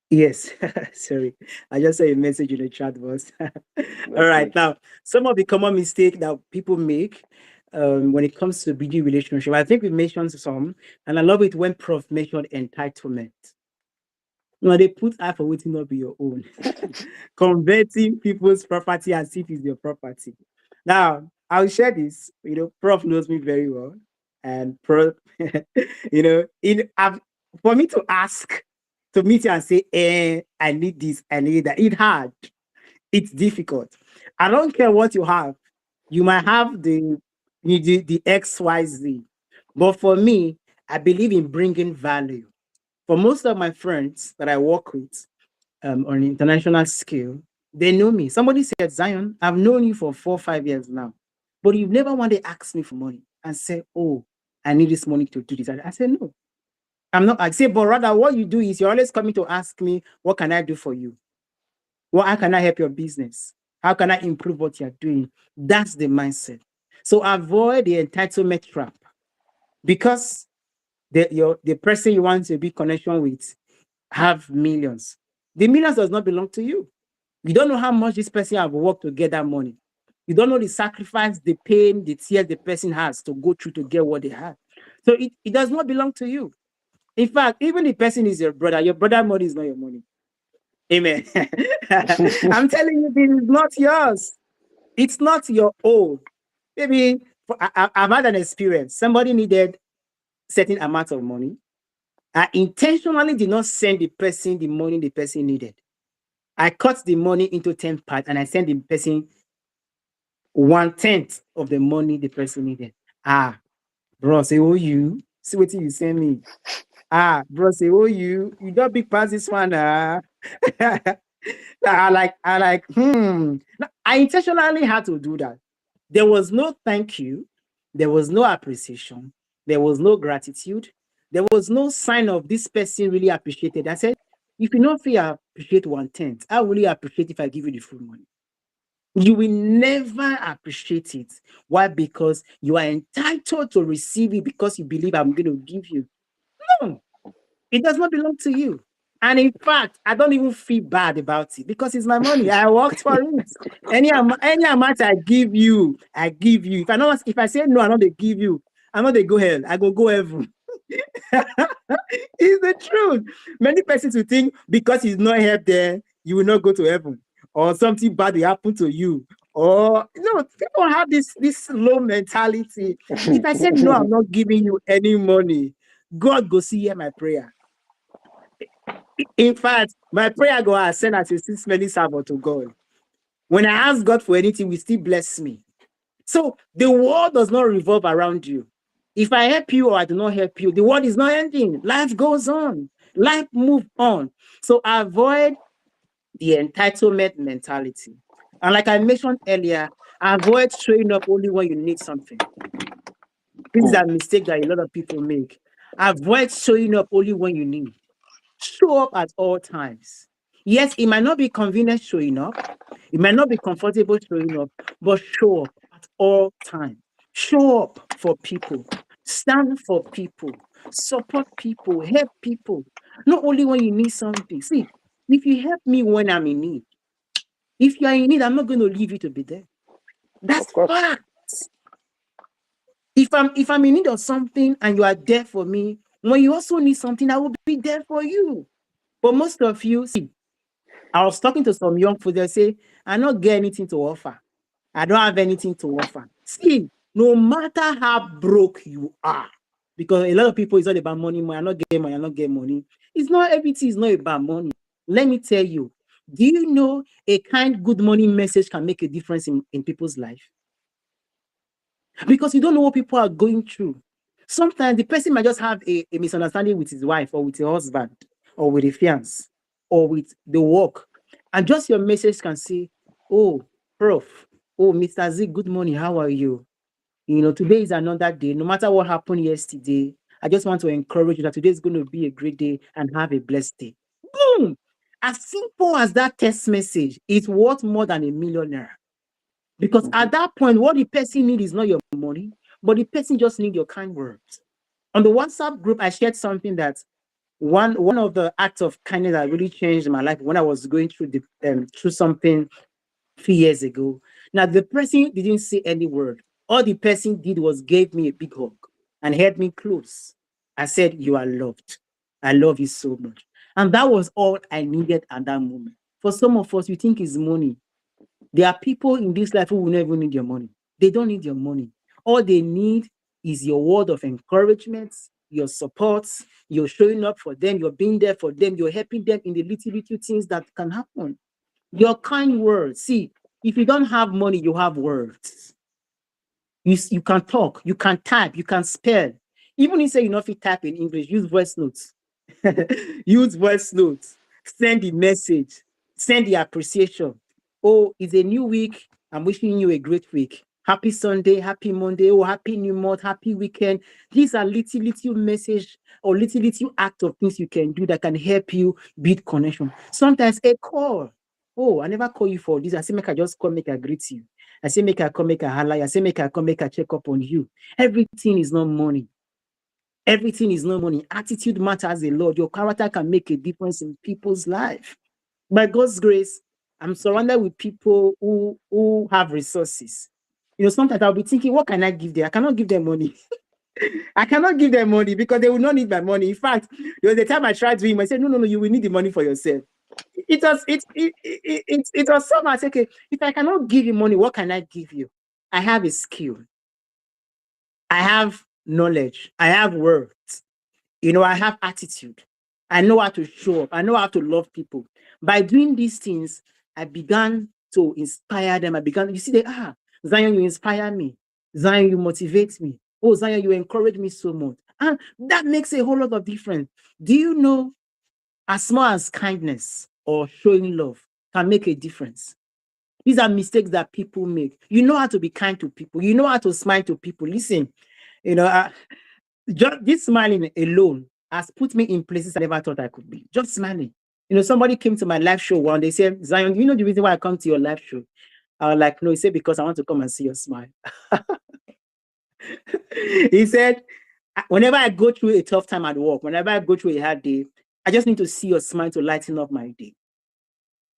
Yes, sorry. I just saw a message in the chat box. All right, now, some of the common mistakes that people make when it comes to building relationship, I think we mentioned some, and I love it when Prof mentioned entitlement. They put I for waiting not be your own. Converting people's property as if it's your property. Now, I'll share this. Prof knows me very well. And Prof, for me to ask, to meet you and say, I need this, I need that, it's hard. It's difficult. I don't care what you have. You might have the XYZ. But for me, I believe in bringing value. For most of my friends that I work with on an international scale, they know me. Somebody said, Zion, I've known you for 4 or 5 years now, but you've never one day asked me for money and say, oh, I need this money to do this. I said, no, I'm not. I say, but rather what you do is you're always coming to ask me, what can I do for you? How can I help your business? How can I improve what you're doing? That's the mindset. So avoid the entitlement trap, because the person you want to be connection with have millions. The millions does not belong to you. You don't know how much this person have worked to get that money. You don't know the sacrifice, the pain, the tears the person has to go through to get what they have. So it does not belong to you. In fact, even the person is your brother money is not your money. Amen. I'm telling you, this is not yours. It's not your own. Maybe I've had an experience. Somebody needed certain amount of money. I intentionally did not send the person the money the person needed. I cut the money into 10 parts and I sent the person 1/10 of the money the person needed. Bro, say, oh, you see what you send me. Bro, say, oh, you don't big pass this one. I intentionally had to do that. There was no thank you. There was no appreciation. There was no gratitude. There was no sign of this person really appreciated. I said, if you don't feel appreciate 1/10, I really appreciate if I give you the full money. You will never appreciate it. Why? Because you are entitled to receive it because you believe I'm going to give you. No, it does not belong to you. And in fact, I don't even feel bad about it because it's my money. I worked for it. Any amount I give you, I give you. If I say no, I'm not going to give you. I'm not going to go hell. I go heaven. It's the truth. Many persons will think because he's not help there, you will not go to heaven, or something bad will happen to you. Or no, people have this low mentality. If I said no, I'm not giving you any money, God go see hear my prayer. In fact, my prayer go ascend as a 6 many servant to God. When I ask God for anything, He still bless me. So the world does not revolve around you. If I help you or I do not help you, the world is not ending. Life goes on. Life moves on. So avoid the entitlement mentality. And like I mentioned earlier, avoid showing up only when you need something. This is a mistake that a lot of people make. Avoid showing up only when you need. Show up at all times. Yes, it might not be convenient showing up. It might not be comfortable showing up, but show up at all times. Show up for people. Stand for people. Support people. Help people. Not only when you need something. See, if you help me when I'm in need, if you are in need, I'm not going to leave you to be there. That's fact. If I'm in need of something and you are there for me, when you also need something, I will be there for you. But most of you, see, I was talking to some young folks, they say, I don't get anything to offer. I don't have anything to offer. See, no matter how broke you are, because a lot of people, it's all about money, I not get money, I not get money. It's not, everything is not about money. Let me tell you, do you know a kind, good morning message can make a difference in people's life? Because you don't know what people are going through. Sometimes the person might just have a misunderstanding with his wife or with his husband or with a fiance or with the work. And just your message can say, oh, Prof, oh, Mr. Z, good morning, how are you? You know, today is another day. No matter what happened yesterday, I just want to encourage you that today is going to be a great day and have a blessed day. Boom! As simple as that text message, it's worth more than $1 million. Because at that point, what the person needs is not your money, but the person just needs your kind words. On the WhatsApp group, I shared something that one of the acts of kindness that really changed my life when I was going through through something a few years ago. Now, the person didn't say any word. All the person did was gave me a big hug and held me close. I said, you are loved. I love you so much. And that was all I needed at that moment. For some of us, you think it's money. There are people in this life who will never need your money. They don't need your money. All they need is your word of encouragement, your support, you're showing up for them, you're being there for them, you're helping them in the little things that can happen. Your kind words. See, if you don't have money, you have words. You can talk, you can type, you can spell. Even if you say you know if you type in English, use voice notes. Use voice notes. Send the message. Send the appreciation. Oh, it's a new week. I'm wishing you a great week. Happy Sunday, happy Monday, oh, happy new month, happy weekend. These are little message or little act of things you can do that can help you build connection. Sometimes a call. Oh, I never call you for this. I say, make I just call, make I greet you. I say, make I come, make I highlight. I say, make I come, make I check up on you. Everything is not money. Everything is not money. Attitude matters a lot. Your character can make a difference in people's life. By God's grace, I'm surrounded with people who have resources. Sometimes I'll be thinking, what can I give them? I cannot give them money. I cannot give them money because they will not need my money. In fact, there was the time I tried to him, I said, no, you will need the money for yourself. It was something. I said, okay, if I cannot give you money, what can I give you? I have a skill. I have knowledge. I have words. I have attitude. I know how to show up. I know how to love people. By doing these things, I began to inspire them. You see, Zion, you inspire me. Zion, you motivate me. Oh, Zion, you encourage me so much. And that makes a whole lot of difference. Do you know, as small as kindness or showing love can make a difference? These are mistakes that people make. You know how to be kind to people. You know how to smile to people. Listen, just this smiling alone has put me in places I never thought I could be. Just smiling. Somebody came to my live show one day, said, Zion, you know the reason why I come to your live show? I was like, no, he said, because I want to come and see your smile. He said, whenever I go through a tough time at work, whenever I go through a hard day, I just need to see your smile to lighten up my day.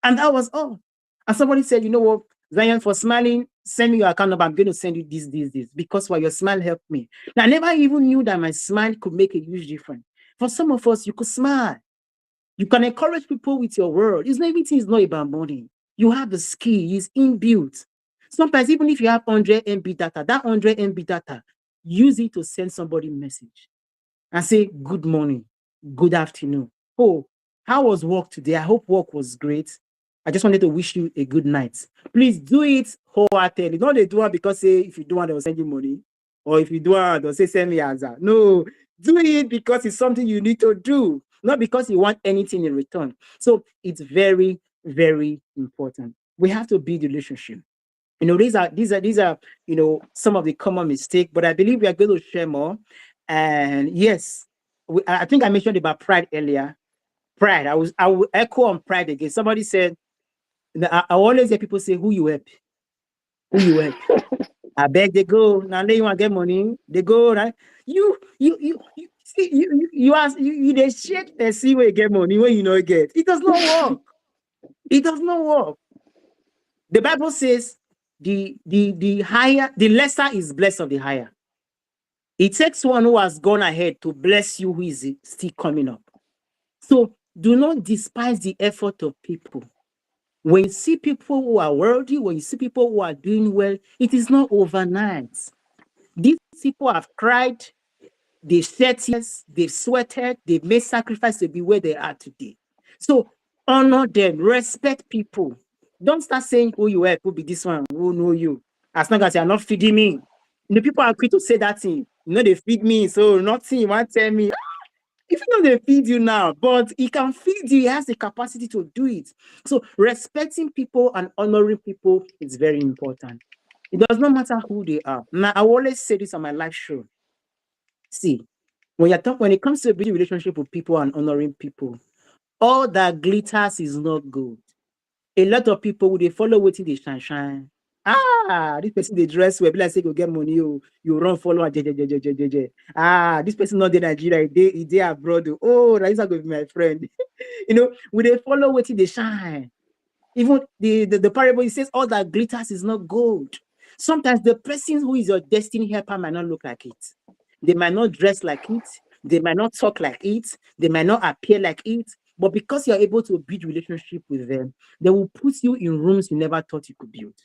And that was all. And somebody said, you know what, Zion, for smiling, send me your account number. I'm going to send you this, because your smile helped me. Now, I never even knew that my smile could make a huge difference. For some of us, you could smile. You can encourage people with your word. Everything is not about money. You have the skill. It's inbuilt. Sometimes, even if you have 100 MB data, that 100 MB data, use it to send somebody a message and say, good morning, good afternoon. Oh, how was work today? I hope work was great. I just wanted to wish you a good night. Please do it wholeheartedly. Don't they do it because say if you do it, they'll send you money. Or if you do it, they'll say send me answer. No, do it because it's something you need to do, not because you want anything in return. So it's very, very important. We have to build relationship. These are some of the common mistakes, but I believe we are going to share more. And yes, I think I mentioned about pride earlier. Pride. I will echo on pride again. Somebody said, I always hear people say, who you help? Who you help? I beg they go. Now they want to get money. They go, right? You see, they shake and see where you get money when you know you get. It does not work. It does not work. The Bible says the lesser is blessed of the higher. It takes one who has gone ahead to bless you who is still coming up. So do not despise the effort of people. When you see people who are worthy, when you see people who are doing well, it is not overnight. These people have cried, they've shed tears, they've sweated, they've made sacrifice to be where they are today. So honor them, respect people. Don't start saying who you are, who be this one, who know you. As long as you are not feeding me. People are quick to say that thing. They feed me, so nothing you want to tell me. If they feed you now, but he can feed you, he has the capacity to do it. So respecting people and honoring people is very important. It does not matter who they are. Now, I always say this on my live show. See, when it comes to building relationship with people and honoring people, all that glitters is not good. A lot of people, they follow waiting they shine. This person they dress well, be like say go get money, you run follow this person not in Nigeria, they abroad. Oh, that is going to be my friend. We they follow waiting they shine. Even the parable, it says all that glitters is not gold. Sometimes the person who is your destiny helper might not look like it. They might not dress like it. They might not talk like it. They might not appear like it. But because you're able to build relationship with them, they will put you in rooms you never thought you could build.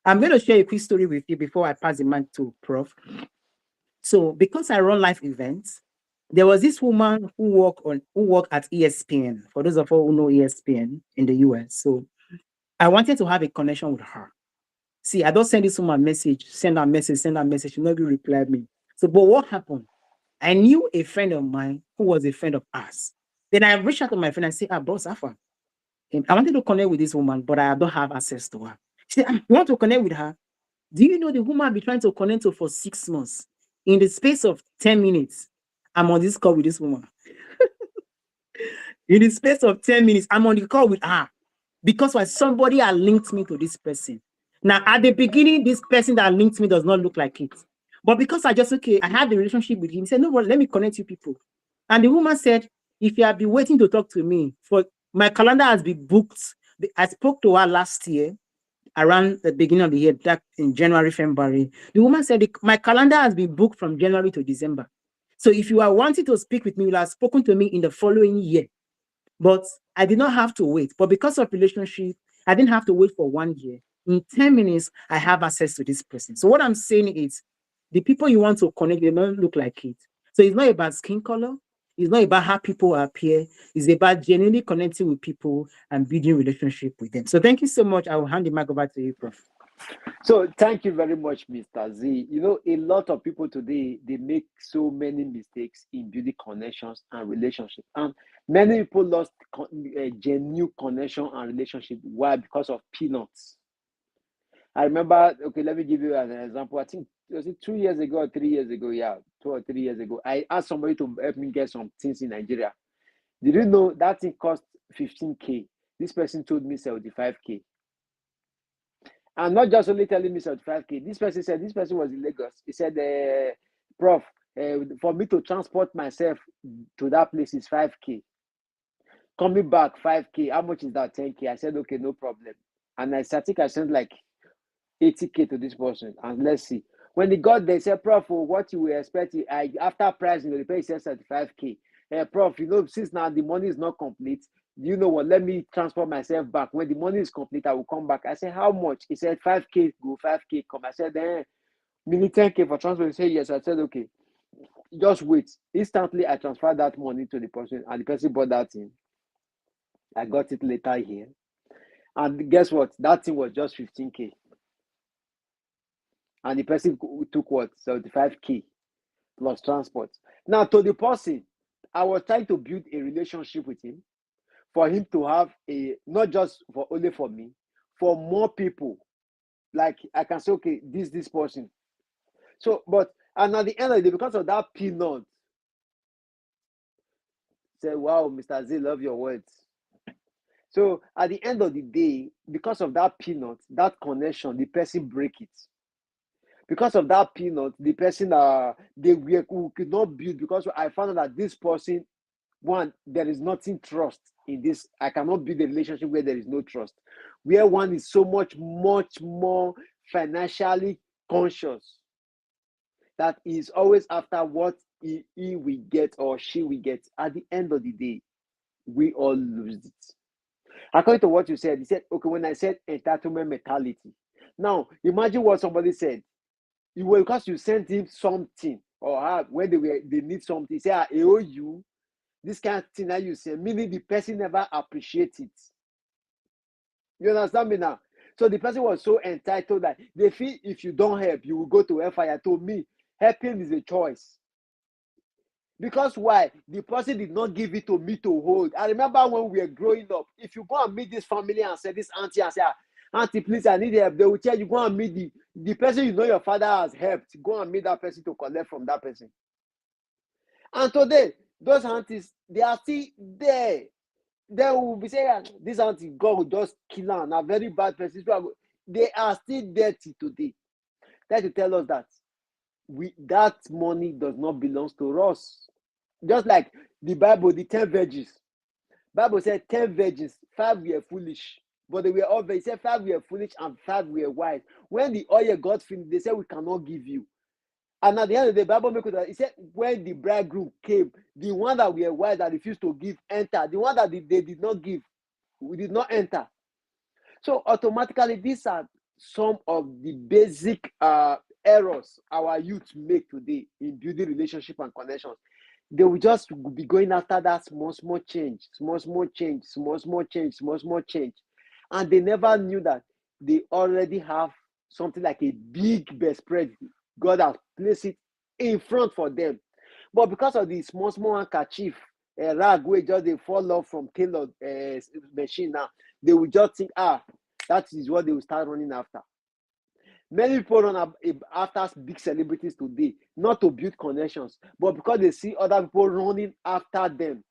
I'm going to share a quick story with you before I pass the mic to Prof. So because I run live events, there was this woman who worked at ESPN. For those of you who know ESPN in the US. So I wanted to have a connection with her. See, I don't send this woman a message, send her a message. She never replied me. So, but what happened? I knew a friend of mine who was a friend of ours. Then I reached out to my friend and said, boss, Afa, I wanted to connect with this woman, but I don't have access to her. She said, you want to connect with her? Do you know the woman I've been trying to connect to for 6 months? In the space of 10 minutes, I'm on this call with this woman. In the space of 10 minutes, I'm on the call with her. Because why somebody had linked me to this person. Now, at the beginning, this person that linked me does not look like it. But because I had the relationship with him, he said, no, well, let me connect you people. And the woman said, if you have been waiting to talk to me, for my calendar has been booked. I spoke to her last year around the beginning of the year, that in January, February. The woman said, my calendar has been booked from January to December. So if you are wanting to speak with me, you will have spoken to me in the following year. But I did not have to wait. But because of relationship, I didn't have to wait for 1 year. In 10 minutes, I have access to this person. So what I'm saying is, the people you want to connect, they don't look like it. So it's not about skin color. It's not about how people appear. It's about genuinely connecting with people and building relationship with them. So thank you so much. I will hand the mic over to you, Prof. So thank you very much, Mr. Z. You know, a lot of people today, they make so many mistakes in building connections and relationships. And many people lost a genuine connection and relationship. Why? Because of peanuts. I remember, okay, let me give you an example. I think, was it 2 years ago or 3 years ago? Yeah, 2 or 3 years ago. I asked somebody to help me get some things in Nigeria. Did you know that thing cost 15K? This person told me 75K. And not just only telling me 75K. This person said, this person was in Lagos. He said, Prof, for me to transport myself to that place is 5K. Coming back, 5K. How much is that? 10K. I said, okay, no problem. And I think I sent like 80K to this person. And let's see. When they got there, they said, Prof, what you were expecting, after pricing, the pay said 75K. Prof, you know, since now the money is not complete, you know what, let me transport myself back. When the money is complete, I will come back. I said, how much? He said, 5K go, 5K come. I said, meaning 10K for transport. He said, yes. I said, okay, just wait. Instantly, I transferred that money to the person, and the person bought that thing. I got it later here. And guess what? That thing was just 15K. And the person took what? 75K plus transport. Now, to the person, I was trying to build a relationship with him, for him to have a, not just for only for me, for more people. Like I can say, okay, this person. So, and at the end of the day, because of that peanut, say, wow, Mr. Z, love your words. So at the end of the day, because of that peanut, that connection, the person break it. Because of that peanut, the person they could not build, because I found out that this person, one, there is nothing trust in this. I cannot build a relationship where there is no trust, where one is so much more financially conscious, that is always after what he will get or she will get. At the end of the day, we all lose it. According to what you said, he said, okay, when I said entitlement mentality, now imagine what somebody said. Because you sent him something, or when they need something, say, I owe you this kind of thing that you say, meaning the person never appreciates it. You understand me now? So the person was so entitled that they feel if you don't help, you will go to fire. To me, helping is a choice. Because why? The person did not give it to me to hold. I remember when we were growing up, if you go and meet this family and say, this auntie, and say, auntie, please, I need help, they will tell you, go and meet the person you know your father has helped. Go and meet that person to collect from that person. And today, those aunties, they are still there. They will be saying, this auntie, God will just kill her, and a very bad person. They are still there till today. That to tell us that that money does not belong to us. Just like the Bible, the 10 virgins. Bible said 10 virgins, 5 were foolish, but they were all very. It said 5 were foolish and 5 were wise. When the oil got finished, they said, we cannot give you. And at the end of the Bible, it said when the bridegroom came, the one that were wise that refused to give enter. The one that they did not give, we did not enter. So automatically, these are some of the basic errors our youth make today in building relationship and connections. They will just be going after that small change, small change, small change. And they never knew that they already have something like a big best spread. God has placed it in front for them. But because of the small handkerchief, rag, where just they fall off from tailor machine now, they will just think, that is what they will start running after. Many people run after big celebrities today, not to build connections, but because they see other people running after them.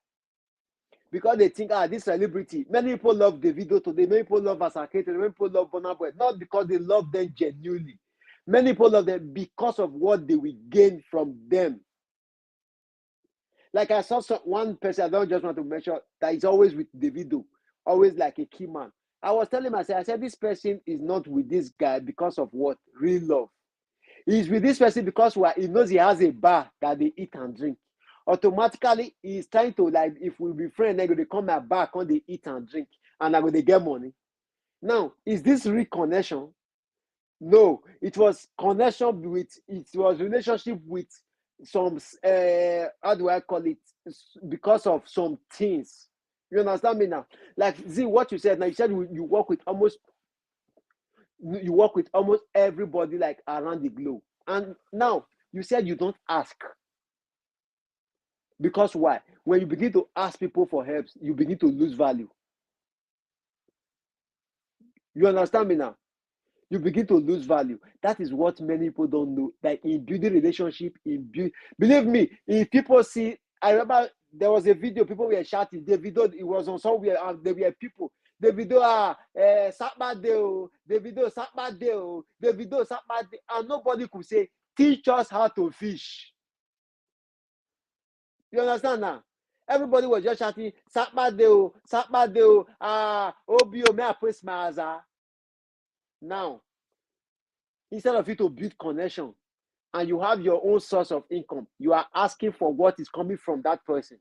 Because they think, this celebrity, many people love Davido today, many people love Asake today, many people love Burna Boy, not because they love them genuinely, Many people love them because of what they will gain from them. Like I saw one person, I don't just want to mention, that is always with Davido, always like a key man. I was telling myself, I said, this person is not with this guy because of what? Real love. He's with this person because he knows he has a bar that they eat and drink. Automatically, he's trying to, like, if we be friends, they're going to come back when they eat and drink, and I'm going to get money. Now, is this real connection? No, it was connection with, it was relationship with some, how do I call it? Because of some things. You understand me now? Like, see what you said now. You said you work with almost everybody like around the globe. And now you said you don't ask. Because why? When you begin to ask people for help, you begin to lose value. You understand me now? You begin to lose value. That is what many people don't know. That in building relationship, believe me, if people see, I remember there was a video, people were shouting, Davido, it was on somewhere, and there were people, Davido, Sakbade, Davido, Sakbade, Davido, Sakbade, and nobody could say, teach us how to fish. You understand now? Everybody was just shouting, Sakbade, Sakbade, Obio, may I praise my Aza. Now, instead of you to build connection and you have your own source of income, you are asking for what is coming from that person.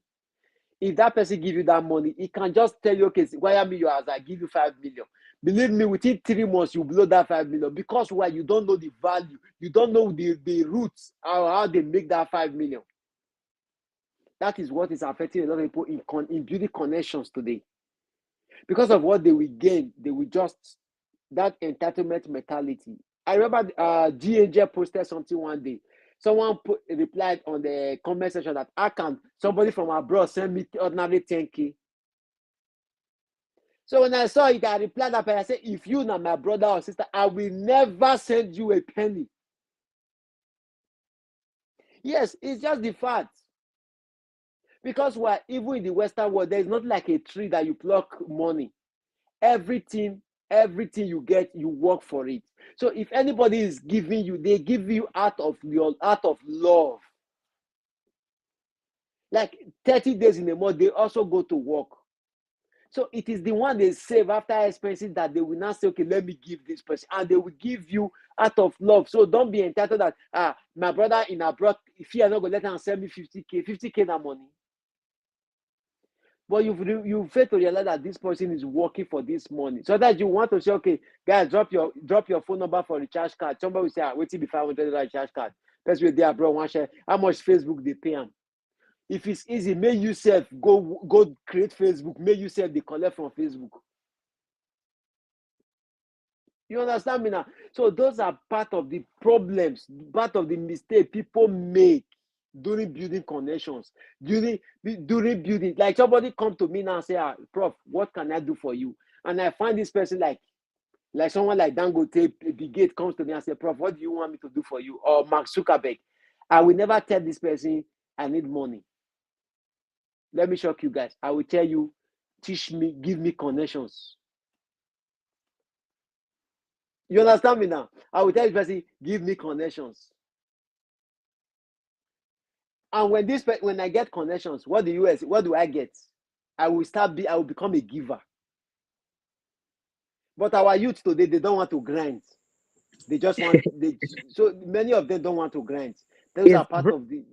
If that person give you that money, he can just tell you, okay, wire me your house, I give you 5 million. Believe me, within 3 months, you blow that 5 million. Because why? You don't know the value. You don't know the roots, how they make that 5 million. That is what is affecting a lot of people in building connections today. Because of what they will gain, they will just, that entitlement mentality. I remember G Angel posted something one day. Someone replied on the comment section that, I can, somebody from abroad send me ordinary 10K. So when I saw it, I replied that, I said, if you not my brother or sister, I will never send you a penny. Yes, it's just the fact. Because why? Even in the Western world, there is not like a tree that you pluck money. Everything you get, you work for it. So if anybody is giving you, they give you out of love. Like 30 days in a month, they also go to work. So it is the one they save after expenses that they will not say, okay, let me give this person. And they will give you out of love. So don't be entitled that, my brother in abroad, if you are not going to let him send me 50K that money. But you fail to realize that this person is working for this money. So that you want to say, okay, guys, drop your phone number for recharge card. Somebody will say, wait till be $500 recharge card. Person with their bro one share. How much Facebook they pay them? If it's easy, may you self go create Facebook. May you self they collect from Facebook. You understand me now? So those are part of the problems, part of the mistake people make during building connections, during building. Like somebody come to me now and say, Prof, what can I do for you? And I find this person like someone like Dangote, the gate comes to me and say, Prof, what do you want me to do for you? Or Mark Zuckerberg. I will never tell this person I need money. Let me shock you guys. I will tell you, teach me, give me connections. You understand me now? I will tell this person, give me connections. And when I get connections, what do I get? I will become a giver. But our youth today, they don't want to grind. They just want so many of them don't want to grind. Those Yes, are part of the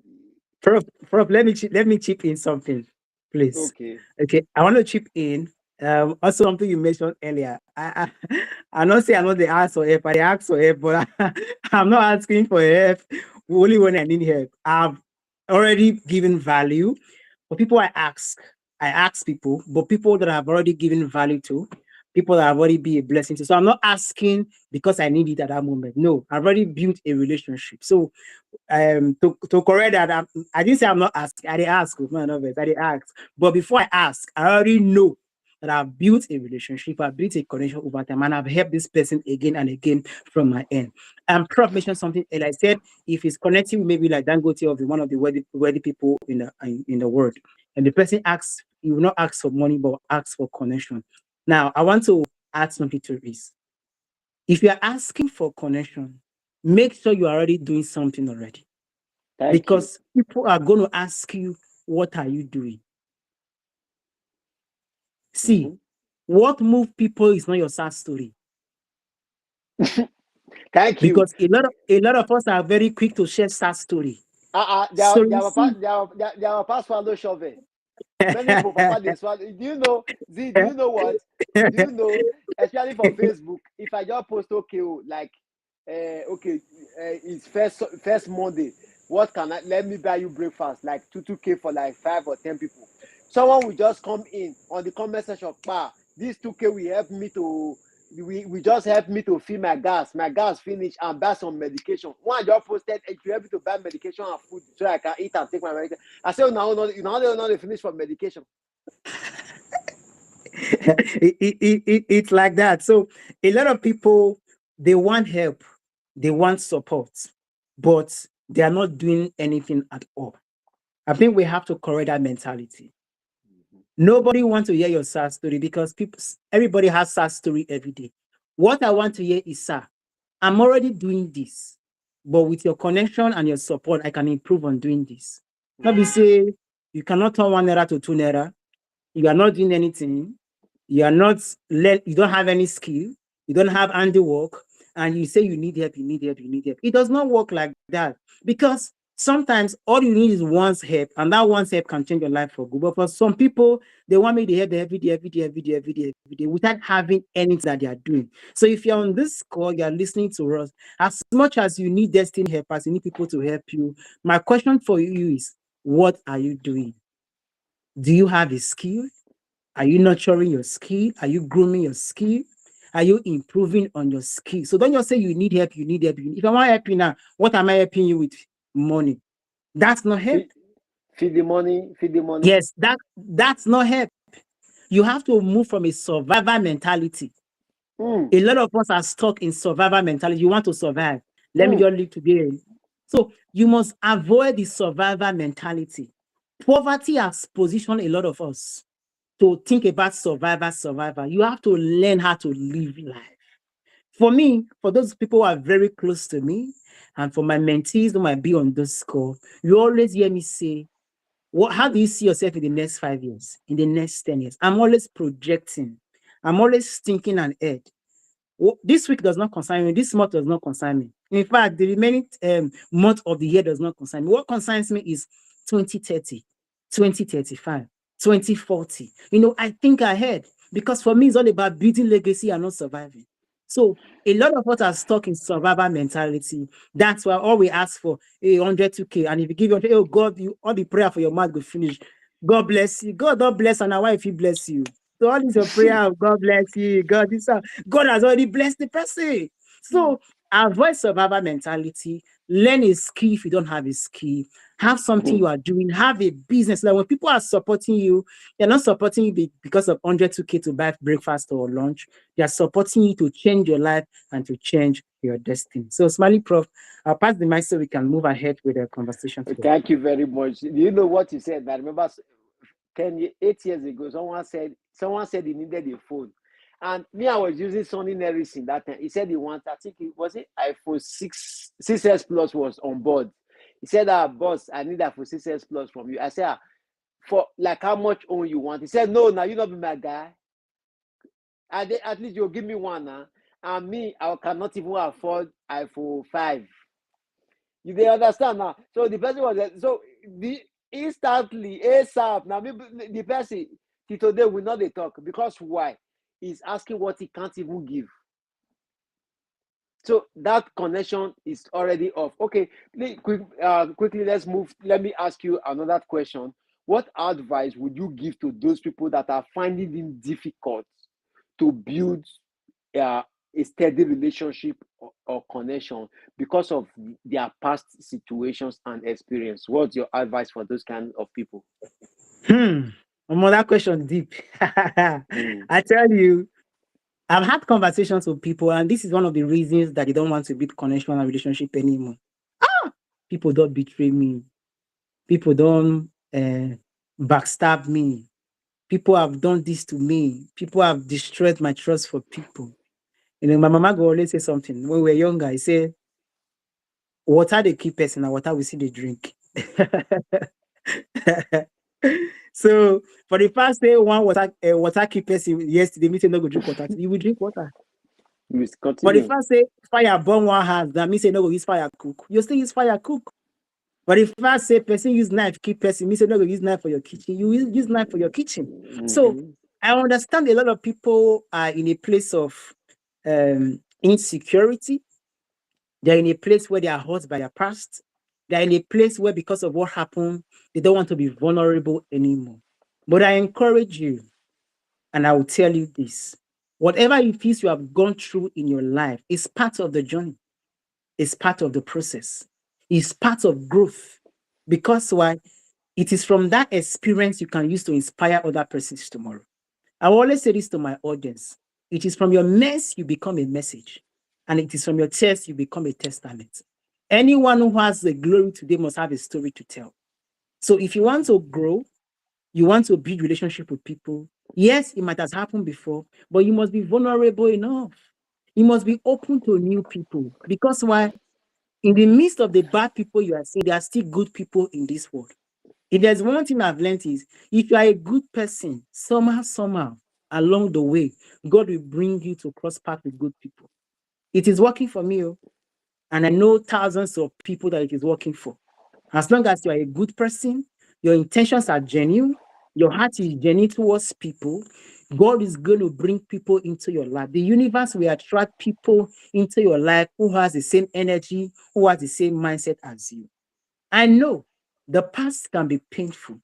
Prof, let me chip in something, please. okay. Okay, I want to chip in. Also something you mentioned earlier. I not say I'm not the ask for help, I ask for help, but I'm not asking for help only when I need help. I've already given value. For people I ask people, but people that I've already given value to, people that I've already be a blessing to. So I'm not asking because I need it at that moment. No, I've already built a relationship. So to correct that, I didn't say I'm not asking. I did ask, man, of it. I did ask. But before I ask, I already know that I've built a relationship, I've built a connection over time, and I've helped this person again and again from my end. And Prof mentioned something, and I said, if it's connecting maybe like Dangote or one of the wealthy people in the world, and the person asks, you will not ask for money, but ask for connection. Now, I want to add something to this. If you are asking for connection, make sure you are already doing something already. Thank you. Because people are going to ask you, what are you doing? See, what move people is not your sad story. Thank you. Because a lot of us are very quick to share sad story. They So are you see, pass swallow shovel. Many people, papa, they swallow. Do you know? Z, do you know what? Do you know? Especially for Facebook, if I just post okay, like, it's first Monday. What can I? Let me buy you breakfast, like 2K for like 5 or 10 people. Someone will just come in on the comment section. Pa, this 2K will help me to. We just help me to fill my gas. My gas finish and buy some medication. One just posted it will help me to buy medication and food so I can eat and take my medication. I say, now they finish for medication. it's like that. So a lot of people, they want help, they want support, but they are not doing anything at all. I think we have to correct that mentality. Nobody wants to hear your sad story because everybody has sad story every day. What I want to hear is, sir, I'm already doing this, but with your connection and your support, I can improve on doing this. Not be say you cannot turn 1 naira to 2 naira. You are not doing anything. You are not you don't have any skill. You don't have handiwork, and you say you need help. You need help. You need help. It does not work like that because sometimes all you need is one's help, and that one's help can change your life for good. But for some people, they want me to help them every day, every day, every day, every day, every day, without having anything that they are doing. So if you're on this call, you're listening to us, as much as you need destiny helpers, you need people to help you. My question for you is, what are you doing? Do you have a skill? Are you nurturing your skill? Are you grooming your skill? Are you improving on your skill? So don't just say you need help, you need help. If I want to help you now, what am I helping you with? Money. That's not help. Feed the money, feed the money. Yes, that's not help. You have to move from a survivor mentality. A lot of us are stuck in survivor mentality. You want to survive. Let me just live today. So you must avoid the survivor mentality. Poverty has positioned a lot of us to think about survivor. You have to learn how to live life. For me, for those people who are very close to me, and for my mentees who might be on this call, you always hear me say, how do you see yourself in the next 5 years, in the next 10 years? I'm always projecting. I'm always thinking ahead. This week does not concern me. This month does not concern me. In fact, the remaining month of the year does not concern me. What concerns me is 2030, 2035, 2040. I think ahead because for me, it's all about building legacy and not surviving. So a lot of us are stuck in survivor mentality. That's why all we ask for 102K. And if you give 100, oh God, all the prayer for your mouth go finish. God bless you. God don't bless and why if he bless you. So all is your prayer of God bless you. God has already blessed the person. So avoid survivor mentality. Learn a skill if you don't have a skill. Have something you are doing. Have a business. Like when people are supporting you, they're not supporting you because of 102K to buy breakfast or lunch. They are supporting you to change your life and to change your destiny. So, Smiley Prof, I'll pass the mic so we can move ahead with the conversation today. Thank you very much. Do you know what you said? I remember 8 years ago, someone said he needed a phone. And me, I was using Sony Ericsson that time. He said he wanted, I think it was iPhone 6S Plus was on board. He said, boss, I need iPhone 6S Plus from you. I said, for like how much own you want? He said, no, now you not be my guy. At least you'll give me one now. And me, I cannot even afford iPhone 5. They understand now. So the person was so instantly ASAP. Now the person today will not they talk because why? He's asking what he can't even give. So that connection is already off. Okay, quickly let's move. Let me ask you another question. What advice would you give to those people that are finding it difficult to build a steady relationship or connection because of their past situations and experience? What's your advice for those kind of people? That question deep. I tell you, I've had conversations with people, and this is one of the reasons that they don't want to build connection and relationship anymore. People don't betray me. People don't backstab me. People have done this to me. People have destroyed my trust for people. My mama go always say something when we were younger. I say, water they keep person and water we see they drink. So for the first day, one water keep person yesterday, me say no go drink water. You will drink water. We But the continue. first say fire burn one house, that means say no go use fire cook. You still use fire cook. But if first say person use knife keep person, means say no go use knife for your kitchen. You use knife for your kitchen. So I understand a lot of people are in a place of insecurity. They're in a place where they are hurt by their past. They're in a place where, because of what happened, they don't want to be vulnerable anymore. But I encourage you, and I will tell you this: whatever it is you have gone through in your life is part of the journey, it's part of the process, it's part of growth. Because why? It is from that experience you can use to inspire other persons tomorrow. I always say this to my audience: it is from your mess you become a message, and it is from your tears you become a testament. Anyone who has the glory today must have a story to tell. So if you want to grow, you want to build relationship with people, yes, it might have happened before, but you must be vulnerable enough. You must be open to new people. Because why? In the midst of the bad people you are seeing, there are still good people in this world. If there's one thing I've learned is, if you are a good person, somehow, along the way, God will bring you to cross paths with good people. It is working for me, and I know thousands of people that it is working for. As long as you are a good person, your intentions are genuine, your heart is genuine towards people, God is going to bring people into your life. The universe will attract people into your life who has the same energy, who has the same mindset as you. I know the past can be painful,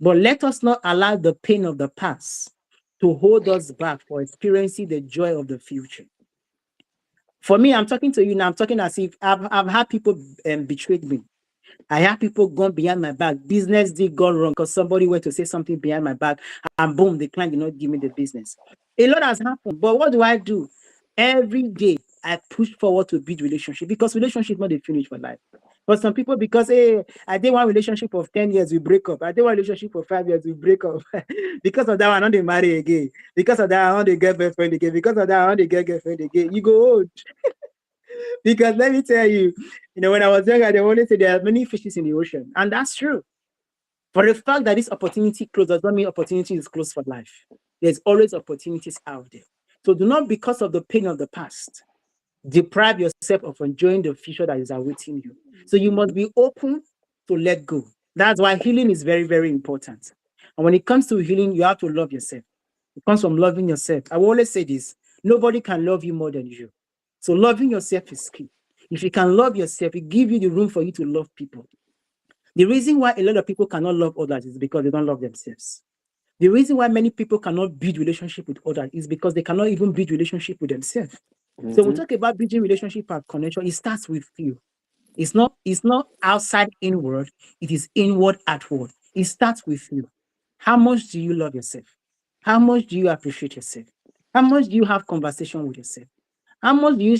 but let us not allow the pain of the past to hold us back for experiencing the joy of the future. For me, I'm talking to you now. I'm talking as if I've had people betrayed me. I had people gone behind my back. Business did go wrong because somebody went to say something behind my back, and boom, the client did not give me the business. A lot has happened, but what do? Every day, I push forward to build relationship, because relationship is not the finish for life. But some people, because hey, I did one relationship of 10 years, we break up. I did one relationship for 5 years, we break up. Because of that, I want to marry again. Because of that, I want to get boyfriend again. Because of that, I want to get girlfriend again. You go old. Because let me tell you, when I was younger, they always say there are many fishes in the ocean. And that's true. For the fact that this opportunity closed does not mean opportunity is closed for life. There's always opportunities out there. So do not, because of the pain of the past, deprive yourself of enjoying the future that is awaiting you. So you must be open to let go. That's why healing is very, very important. And when it comes to healing, you have to love yourself. It comes from loving yourself. I will always say this: nobody can love you more than you. So loving yourself is key. If you can love yourself, it gives you the room for you to love people. The reason why a lot of people cannot love others is because they don't love themselves. The reason why many people cannot build relationship with others is because they cannot even build relationship with themselves. So when we talk about building relationship and connection, it starts with you. It's not outside inward, it is inward outward. It starts with you. How much do you love yourself? How much do you appreciate yourself? How much do you have conversation with yourself? How much do you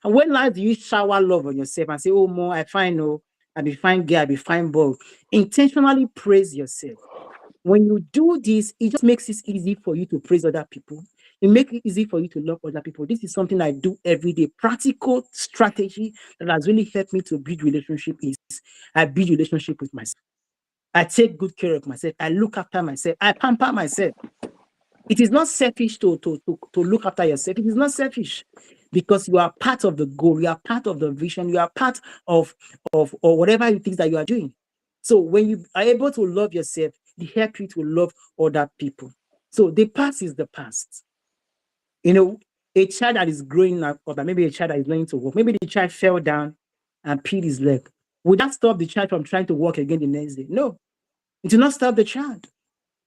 when last do you shower love on yourself and say, oh more, I fine, oh, I be fine girl, I be fine boy. Intentionally praise yourself. When you do this, it just makes it easy for you to praise other people. It makes it easy for you to love other people. This is something I do every day. Practical strategy that has really helped me to build relationship is I build relationship with myself. I take good care of myself. I look after myself. I pamper myself. It is not selfish to look after yourself. It is not selfish, because you are part of the goal. You are part of the vision. You are part of or whatever it is that you are doing. So when you are able to love yourself, it helps you to love other people. So the past is the past. A child that is growing up, or maybe a child that is learning to walk, maybe the child fell down and peeled his leg. Would that stop the child from trying to walk again the next day? No, it will not stop the child.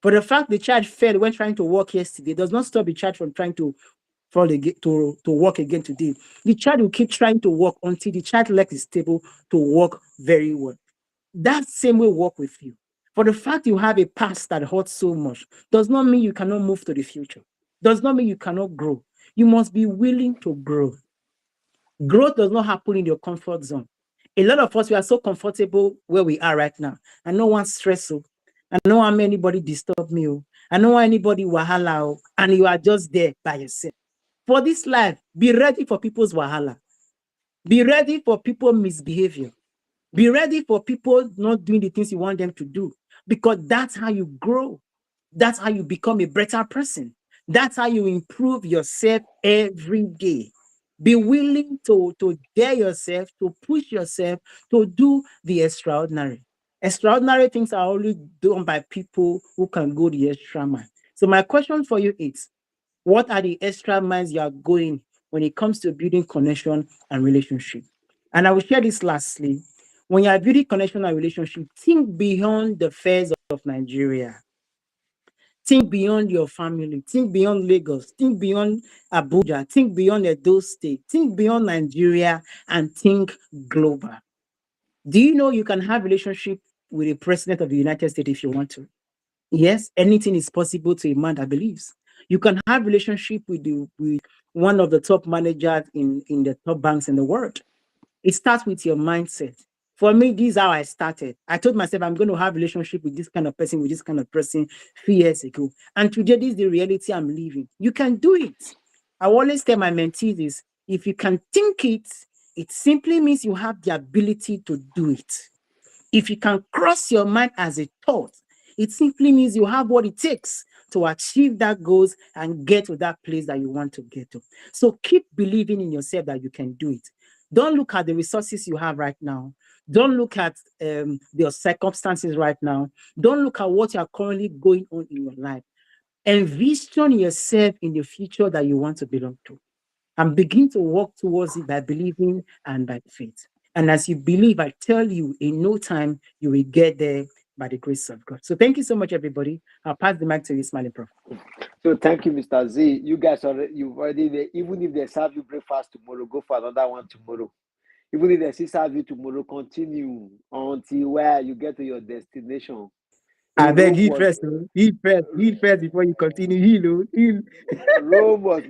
But the fact the child fell when trying to walk yesterday does not stop the child from trying to fall again, to walk again today. The child will keep trying to walk until the child leg is stable to walk very well. That same way walk with you. For the fact you have a past that hurts so much does not mean you cannot move to the future. Does not mean you cannot grow. You must be willing to grow. Growth does not happen in your comfort zone. A lot of us, we are so comfortable where we are right now, and no one's stressful. I don't want anybody disturb me. I don't want anybody wahala. And you are just there by yourself. For this life, be ready for people's wahala. Be ready for people misbehavior. Be ready for people not doing the things you want them to do, because that's how you grow. That's how you become a better person. That's how you improve yourself every day. Be willing to dare yourself, to push yourself, to do the extraordinary. Extraordinary things are only done by people who can go the extra mile. So my question for you is, what are the extra miles you are going when it comes to building connection and relationship? And I will share this lastly. When you are building connection and relationship, think beyond the fairs of Nigeria. Think beyond your family. Think beyond Lagos. Think beyond Abuja. Think beyond Edo State. Think beyond Nigeria and think global. Do you know you can have relationship with the president of the United States if you want to? Yes, anything is possible to a man that believes. You can have relationship with one of the top managers in the top banks in the world. It starts with your mindset. For me, this is how I started. I told myself I'm going to have relationship with this kind of person, with this kind of person 3 years ago. And today, this is the reality I'm living. You can do it. I always tell my mentees this: if you can think it, it simply means you have the ability to do it. If you can cross your mind as a thought, it simply means you have what it takes to achieve that goals and get to that place that you want to get to. So keep believing in yourself that you can do it. Don't look at the resources you have right now. Don't look at your circumstances right now. Don't look at what you are currently going on in your life. Envision yourself in the future that you want to belong to, and begin to walk towards it by believing and by faith. And as you believe, I tell you, in no time, you will get there by the grace of God. So thank you so much, everybody. I'll pass the mic to you, Smiling Prof. So thank you, Mr. Z. You guys already, you've already, even if they serve you breakfast tomorrow, go for another one tomorrow. Even if they still serve you tomorrow, continue until where you get to your destination. I In beg Rome you was first, heal first before you continue. Heal. Rome was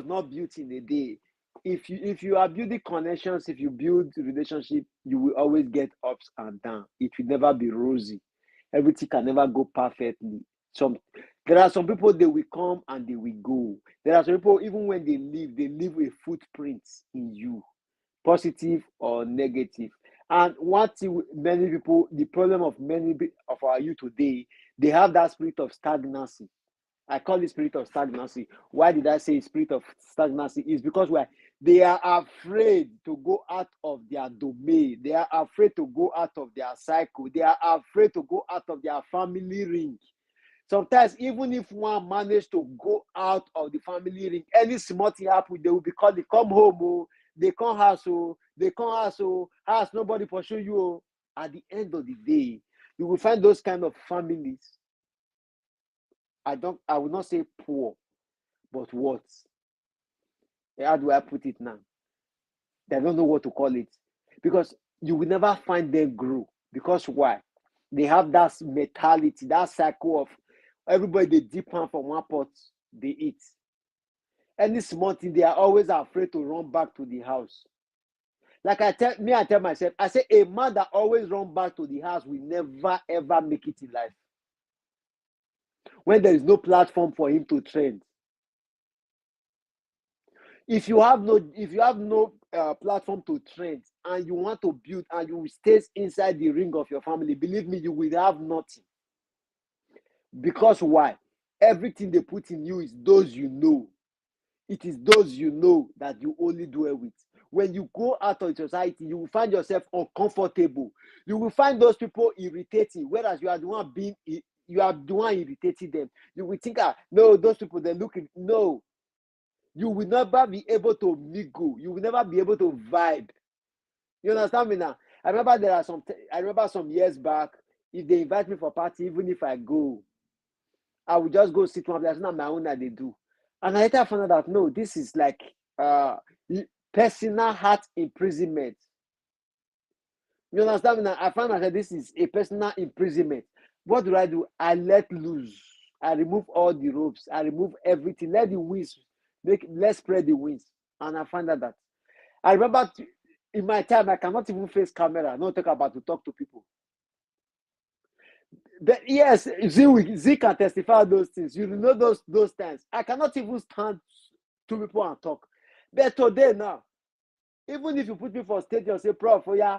not built in a day. If you are building connections, if you build relationship, you will always get ups and downs. It will never be rosy. Everything can never go perfectly. There are some people, they will come and they will go. There are some people, even when they leave a footprint in you, positive or negative. And one thing many people, the problem of many of our youth today, they have that spirit of stagnancy. I call it spirit of stagnancy. Why did I say spirit of stagnancy? Is because they are afraid to go out of their domain. They are afraid to go out of their cycle. They are afraid to go out of their family ring. Sometimes, even if one managed to go out of the family ring, any small thing happen, they will be called, they come home, oh, they come house, oh, they come house, oh, house, nobody pursue you. Oh. At the end of the day, you will find those kind of families. I will not say poor, but what? How do I put it now? They don't know what to call it. Because you will never find them grow. Because why? They have that mentality, that cycle of everybody, they dip pan from one pot, they eat. Any small thing, they are always afraid to run back to the house. Like I tell myself, I say a man that always run back to the house will never ever make it in life. When there is no platform for him to trend. If you have no platform to trend and you want to build and you stay inside the ring of your family, believe me, you will have nothing. Because why? Everything they put in you is those you know. It is those you know that you only dwell with. When you go out of society, you will find yourself uncomfortable. You will find those people irritating, whereas you are the one irritating them. You will think, no, those people, they look. No, you will never be able to mingle. You will never be able to vibe. You understand me now? I remember some years back, if they invite me for a party, even if I go, I would just go sit one place. Not my own that they do. And I later found out that no, this is like personal heart imprisonment. You understand me now? I found out that this is a personal imprisonment. What do? I let loose. I remove all the ropes. I remove everything. Let the winds let's spread the wings. And I find out that I remember in my time, I cannot even face camera, not talk about to talk to people. But yes, Z can testify those things. You know those times. I cannot even stand to people and talk. But today now, Even if you put me for stadium, say, Prof, oh yeah,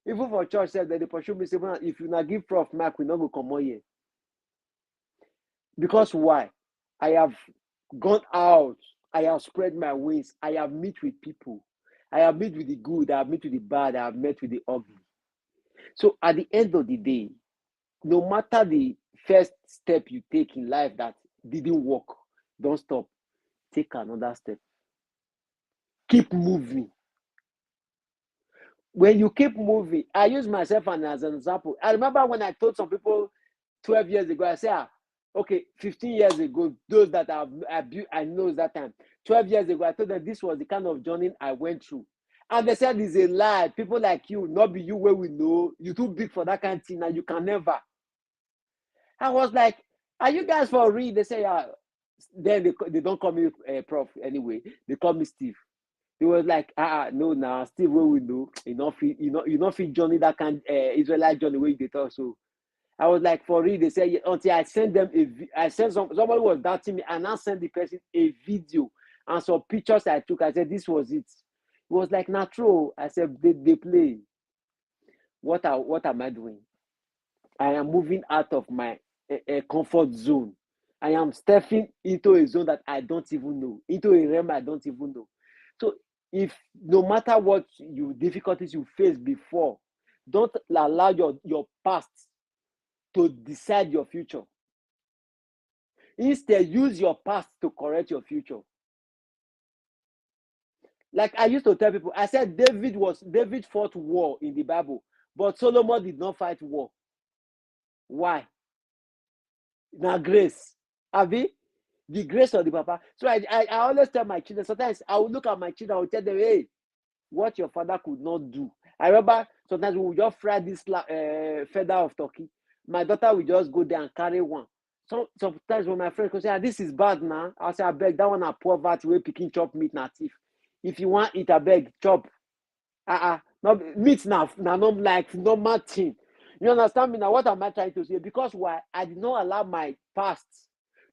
even for church, say, they pursue me, say, if you not give Prof Mark, we not go come on here. Because why? I have gone out. I have spread my wings. I have met with people. I have met with the good. I have met with the bad. I have met with the ugly. So at the end of the day, no matter the first step you take in life that didn't work, don't stop. Take another step. Keep moving. When you keep moving, I use myself as an example. I remember when I told some people 12 years ago, I said, okay, 15 years ago, those that I know that time. 12 years ago, I told them this was the kind of journey I went through. And they said it's a lie. People like you, not be you where we know. You're too big for that kind of thing and you can never. I was like, are you guys for real? They say, yeah. Then they don't call me Prof anyway. They call me Steve. He was like, no, now Steve, where we know, you not fit journey that kind Israelite journey where they talk. So I was like, for real. They said until I sent them I sent somebody was doubting me, and I sent the person a video and some pictures I took. I said this was it. It was like natural. I said they play. What am I doing? I am moving out of my comfort zone. I am stepping into a zone that I don't even know, into a realm I don't even know. So if no matter what difficulties you face before, don't allow your past to decide your future. Instead, use your past to correct your future. Like I used to tell people, I said David fought war in the Bible, but Solomon did not fight war. Why? Now grace. Abi, the grace of the Papa. So I always tell my children, sometimes I will look at my children, I will tell them, hey, what your father could not do. I remember sometimes we will just fry this feather of turkey. My daughter will just go there and carry one. Sometimes when my friends go say, this is bad now, I'll say, I beg, that one a poverty way picking chop meat na thief. If you want eat, I beg, chop. Not meat now not like normal thing. You understand me now? What am I trying to say? Because why? I did not allow my past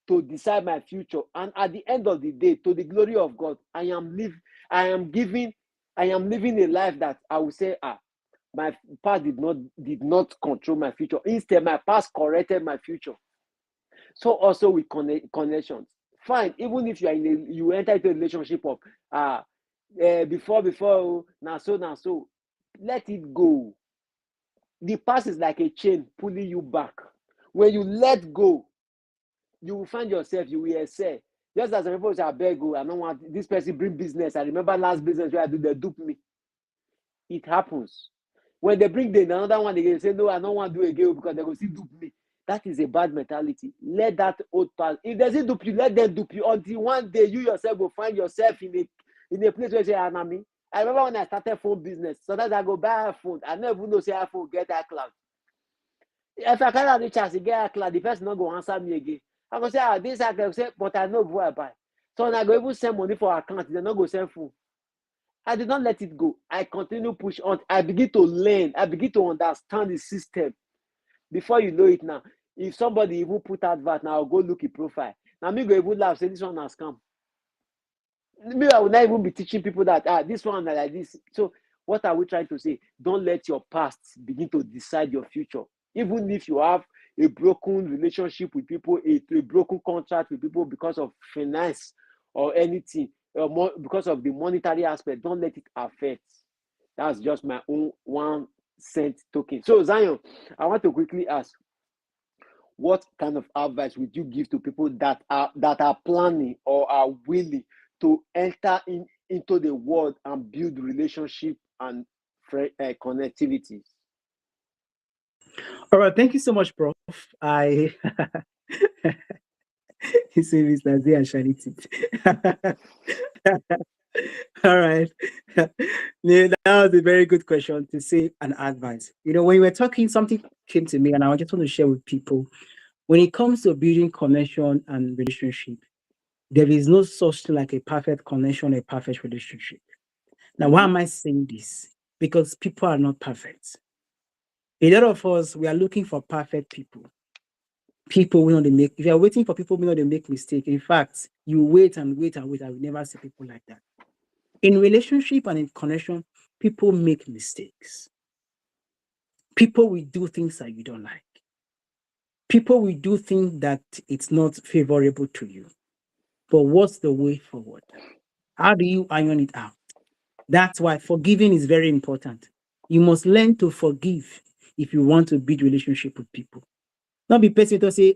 to decide my future. And at the end of the day, to the glory of God, I am living a life that I will say, my past did not control my future. Instead, my past corrected my future. So also with connections. Fine, even if you enter into a relationship of before now so, let it go. The past is like a chain pulling you back. When you let go, you will find yourself, you will excel. Just as people say, I beg you, I don't want this person bring business. I remember last business where they dupe me. It happens. When they bring another one, they say, no, I don't want to do again because they will still dupe me. That is a bad mentality. Let that old past. If they say dupe you, let them dupe you until one day you yourself will find yourself in a place where you say, Anami. I remember when I started phone business, sometimes I go buy a phone. I never even know say iPhone get iCloud. If I can't reach out to get iCloud, the person not go answer me again. I go say, this I can say, but I know before I buy. So when I go even send money for account, they not go send phone. I did not let it go. I continue push on. I begin to learn. I begin to understand the system. Before you know it now, if somebody even put advert now, I'll go look at profile. Now me go even laugh, say this one has come. Me, I will not even be teaching people that this one like this. So what are we trying to say? Don't let your past begin to decide your future. Even if you have a broken relationship with people, a broken contract with people because of finance or anything, or because of the monetary aspect, don't let it affect. That's just my own 1 cent token. So Zion, I want to quickly ask, what kind of advice would you give to people that are planning or are willing to enter into the world and build relationship and connectivity? All right, thank you so much, Prof. I he said Mr. Z and Shanity. All right. Yeah, that was a very good question to say an advice. When you were talking, something came to me, and I just want to share with people. When it comes to building connection and relationship, there is no such thing like a perfect connection, a perfect relationship. Now, why am I saying this? Because people are not perfect. A lot of us, we are looking for perfect people. People will not make. If you are waiting for people, will not make mistake. In fact, you wait and wait and wait, and we never see people like that. In relationship and in connection, people make mistakes. People will do things that you don't like. People will do things that it's not favorable to you. But what's the way forward? How do you iron it out? That's why forgiving is very important. You must learn to forgive if you want to build relationship with people. Not be person to say,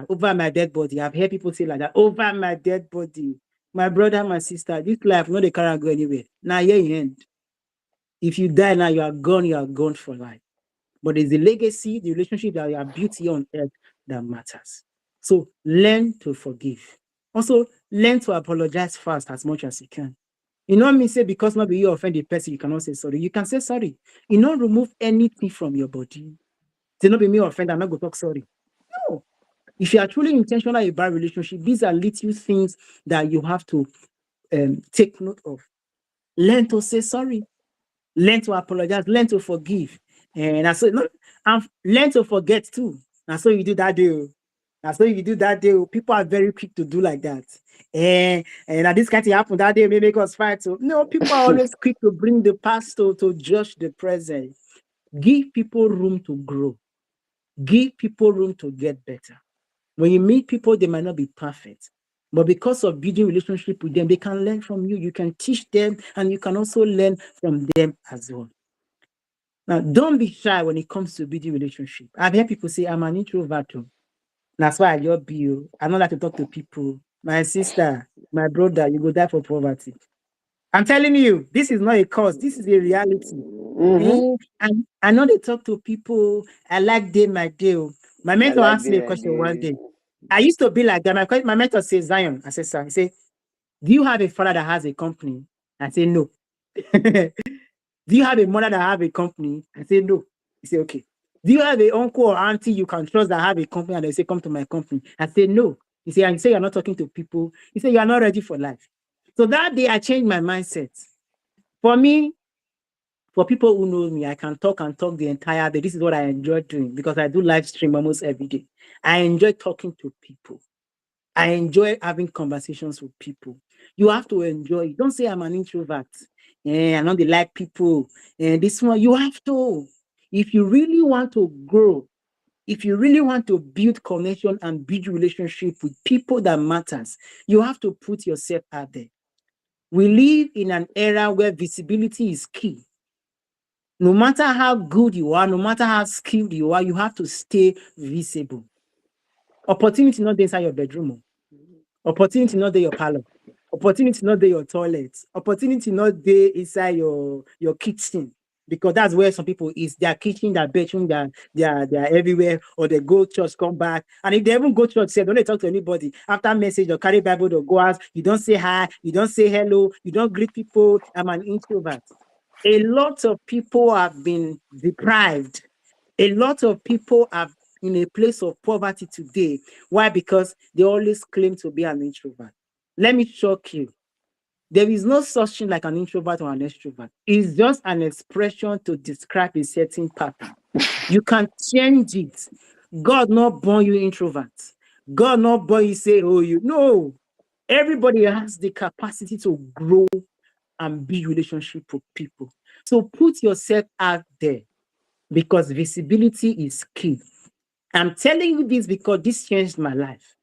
over my dead body. I've heard people say like that, over my dead body. My brother, my sister, this life, not the carry go anywhere. Now, here you end. If you die now, you are gone for life. But it's the legacy, the relationship that you have built here on earth that matters. So learn to forgive. Also, learn to apologize fast as much as you can. You know what I mean? Say because maybe you offend the person, you cannot say sorry. You can say sorry. You not remove anything from your body. Say not be me offend, I'm not going to talk sorry. No. If you are truly intentional about relationship, these are little things that you have to take note of. Learn to say sorry. Learn to apologize. Learn to forgive. And I said, no, and learn to forget too. And so you do that deal. And so you do that deal. People are very quick to do like that. And this kind of happen that day may make us fight. So no, people are always quick to bring the past to judge the present. Give people room to grow. Give people room to get better. When you meet people, they might not be perfect. But because of building relationship with them, they can learn from you. You can teach them, and you can also learn from them as well. Now, don't be shy when it comes to building relationship. I've heard people say, I'm an introvert. That's why I love you. I don't like to talk to people. My sister, my brother, you go die for poverty. I'm telling you, this is not a cause. This is a reality. And I know they talk to people. I like day my day. My I mentor like asked me a the question one idea. day. I used to be like that. My mentor says, Zion. I said, sir. He said, do you have a father that has a company? I say, no. Do you have a mother that have a company? I say, no. He said, okay. Do you have an uncle or auntie you can trust that have a company? And they say, come to my company. I say, no. He said, and you say you're not talking to people. He said, you are not ready for life. So that day I changed my mindset. For me, for people who know me, I can talk and talk the entire day. This is what I enjoy doing because I do live stream almost every day. I enjoy talking to people. I enjoy having conversations with people. You have to enjoy it. Don't say I'm an introvert. I don't like people. And this one, you have to. If you really want to grow, if you really want to build connection and build relationship with people that matters, you have to put yourself out there. We live in an era where visibility is key. No matter how good you are, no matter how skilled you are, you have to stay visible. Opportunity not inside your bedroom. Opportunity not there your parlor. Opportunity not there your toilet. Opportunity not there inside your kitchen. Because that's where some people is their kitchen, their bedroom, they're everywhere, or they go church, come back. And if they even go church, say, don't they talk to anybody after message or carry Bible or go out, you don't say hi, you don't say hello, you don't greet people. I'm an introvert. A lot of people have been deprived. A lot of people are in a place of poverty today. Why? Because they always claim to be an introvert. Let me shock you. There is no such thing like an introvert or an extrovert. It's just an expression to describe a certain pattern. You can change it. God not born you introvert. God not born you say, oh, you. No. Everybody has the capacity to grow and build relationship with people. So put yourself out there because visibility is key. I'm telling you this because this changed my life.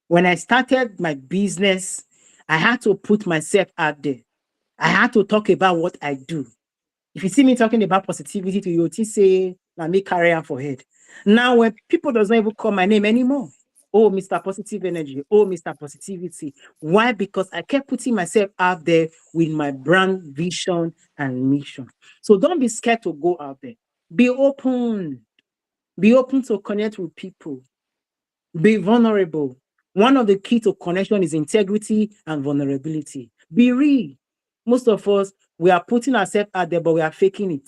When I started my business, I had to put myself out there. I had to talk about what I do. If you see me talking about positivity to you, you say, let me carry on for head. Now, when people doesn't even call my name anymore, oh, Mr. Positive Energy, oh, Mr. Positivity. Why? Because I kept putting myself out there with my brand vision and mission. So don't be scared to go out there. Be open. Be open to connect with people. Be vulnerable. One of the key to connection is integrity and vulnerability. Be real. Most of us, we are putting ourselves out there, but we are faking it.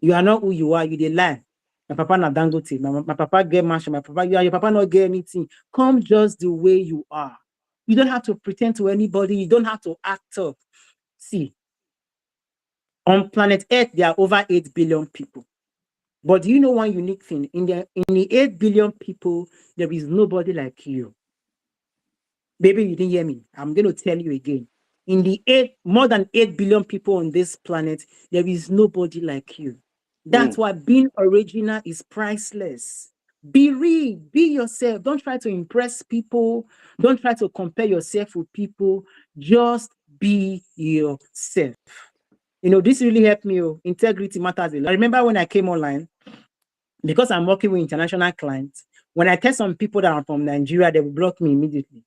You are not who you are. You dey lie. My papa na Dangote. My papa get mansion. Your papa not get anything. Come just the way you are. You don't have to pretend to anybody. You don't have to act up. See, on planet Earth, there are over 8 billion people. But do you know one unique thing? In the 8 billion people, there is nobody like you. Baby, you didn't hear me. I'm going to tell you again. In the more than 8 billion people on this planet, there is nobody like you. That's why being original is priceless. Be real, be yourself. Don't try to impress people. Don't try to compare yourself with people. Just be yourself. This really helped me. Integrity matters a lot. I remember when I came online, because I'm working with international clients, when I tell some people that are from Nigeria, they will block me immediately.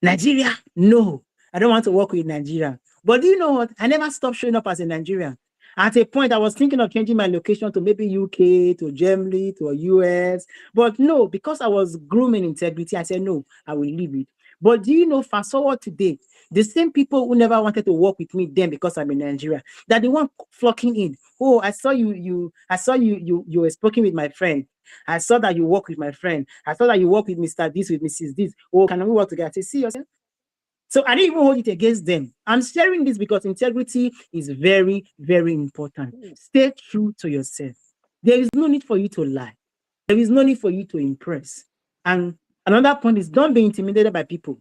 Nigeria? No, I don't want to work with Nigeria. But do you know what? I never stopped showing up as a Nigerian. At a point, I was thinking of changing my location to maybe UK, to Germany, to US. But no, because I was grooming integrity, I said, no, I will leave it. But do you know, fast forward today, the same people who never wanted to work with me then because I'm in Nigeria, that they weren't flocking in. Oh, I saw you were speaking with my friend. I saw that you work with my friend. I saw that you work with Mr. This, with Mrs. This. Oh, can we work together? I say, see yourself. So I didn't even hold it against them. I'm sharing this because integrity is very, very important. Stay true to yourself. There is no need for you to lie. There is no need for you to impress. And another point is, don't be intimidated by people.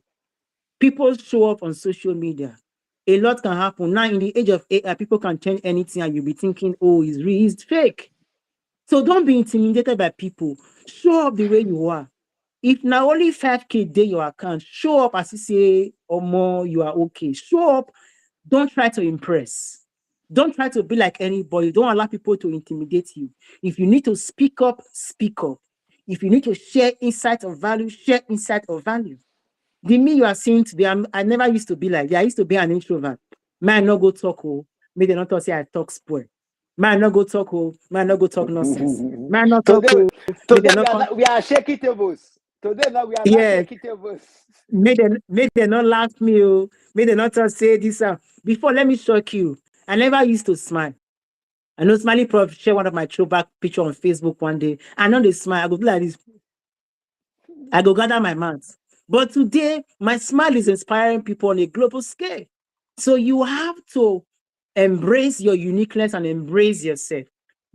People show up on social media. A lot can happen. Now, in the age of AI, people can change anything and you'll be thinking, oh, it's real, it's fake. So don't be intimidated by people. Show up the way you are. If now only 5K day your account, show up as you say or more, you are okay. Show up. Don't try to impress. Don't try to be like anybody. Don't allow people to intimidate you. If you need to speak up, speak up. If you need to share insight of value, share insight of value. The me you are seeing today, I never used to be like that. I used to be an introvert. Man, not go talk, may they not talk, say I talk spoil. Man, not go talk, man, not go talk nonsense. Man, not talk, today we are shaking tables. Today now we are not shaking tables. May they not laugh me, may they not say this. Before, let me shock you. I never used to smile. I know Smiley Prof share one of my throwback picture on Facebook one day. I know they smile. I go be like this. I go gather my mouth. But today, my smile is inspiring people on a global scale. So you have to embrace your uniqueness and embrace yourself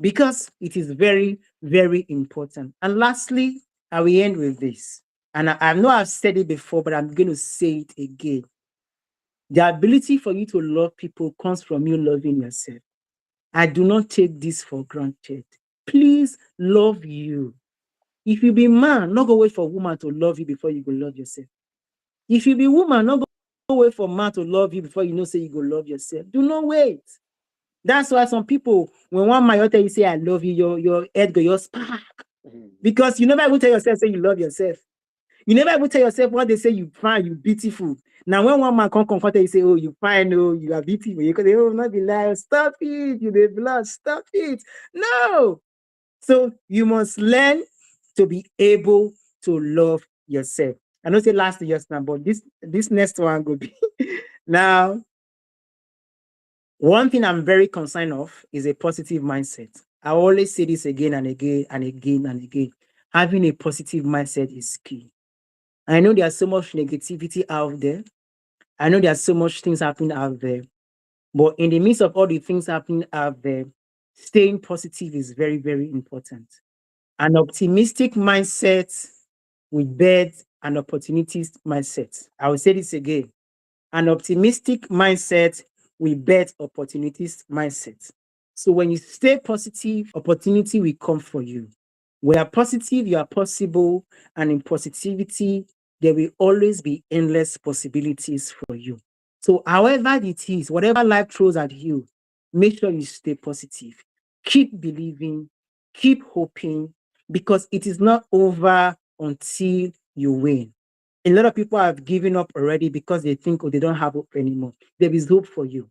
because it is very, very important. And lastly, I will end with this. And I know I've said it before, but I'm going to say it again. The ability for you to love people comes from you loving yourself. I do not take this for granted. Please love you. If you be man, not go wait for woman to love you before you go love yourself. If you be woman, not go wait for man to love you before you know say you go love yourself. Do not wait. That's why some people, when one man tell you say I love you, your head go your spark. Because you never even tell yourself say you love yourself. You never even tell yourself what they say you fine, you beautiful. Now when one man come comfort you say, oh, you fine, oh, you are beautiful. You can say, oh, not be lying. Stop it, you the blood, stop it. No. So you must learn to be able to love yourself. I don't say last year's now, but this next one will be now. One thing I'm very concerned of is a positive mindset. I always say this again and again and again and again. Having a positive mindset is key. I know there's so much negativity out there. I know there's so much things happening out there. But in the midst of all the things happening out there, staying positive is very, very important. An optimistic mindset will birth an opportunist mindset. I will say this again. An optimistic mindset will birth opportunist mindset. So when you stay positive, opportunity will come for you. When you are positive, you are possible. And in positivity, there will always be endless possibilities for you. So however it is, whatever life throws at you, make sure you stay positive. Keep believing, keep hoping, because it is not over until you win. A lot of people have given up already because they think, oh, they don't have hope anymore. There is hope for you.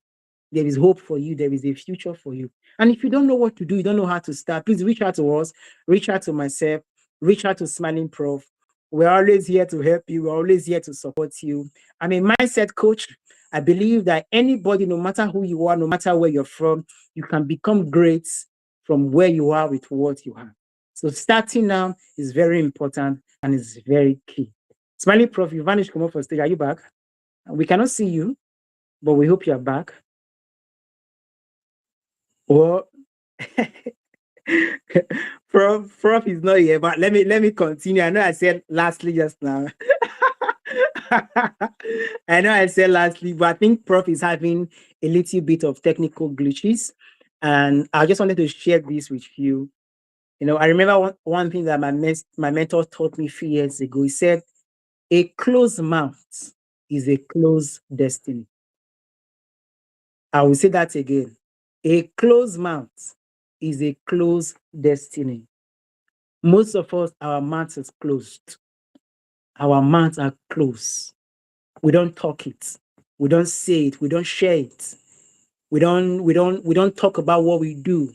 There is hope for you. There is a future for you. And if you don't know what to do, you don't know how to start, please reach out to us, reach out to myself, reach out to Smiling Prof. We're always here to help you. We're always here to support you. I'm a mindset coach. I believe that anybody, no matter who you are, no matter where you're from, you can become great from where you are with what you have. So starting now is very important and is very key. Smiling Prof, you vanished, come up for stage. Are you back? We cannot see you, but we hope you're back. Well, Prof is not here, but let me continue. I know I said lastly just now. I know I said lastly, but I think Prof is having a little bit of technical glitches. And I just wanted to share this with you. You know, I remember one thing that my mentor taught me a few years ago. He said, a closed mouth is a closed destiny. I will say that again. A closed mouth is a closed destiny. Most of us, our mouth is closed. Our mouths are closed. We don't talk it. We don't say it. We don't share it. We don't talk about what we do.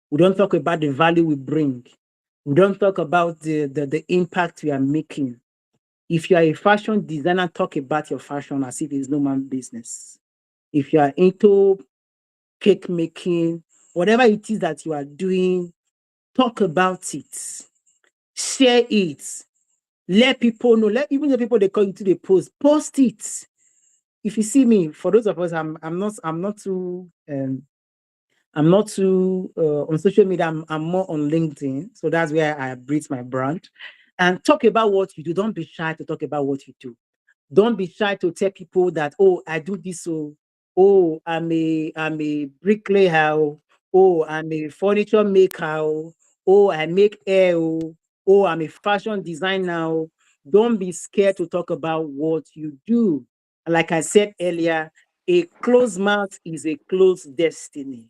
We don't talk about the value we bring. We don't talk about the impact we are making. If you are a fashion designer, talk about your fashion as if it's no man's business. If you are into cake making, whatever it is that you are doing, talk about it. Share it. Let people know. Let even the people they call you to the post it. If you see me, for those of us, I'm not too on social media. I'm more on LinkedIn, so that's where I breathe my brand. And talk about what you do. Don't be shy to talk about what you do. Don't be shy to tell people that, oh, I do this. Oh, I'm a bricklayer. Oh, I'm a furniture maker. Oh, I make hair. Oh, I'm a fashion designer. Don't be scared to talk about what you do. Like I said earlier, a closed mouth is a closed destiny.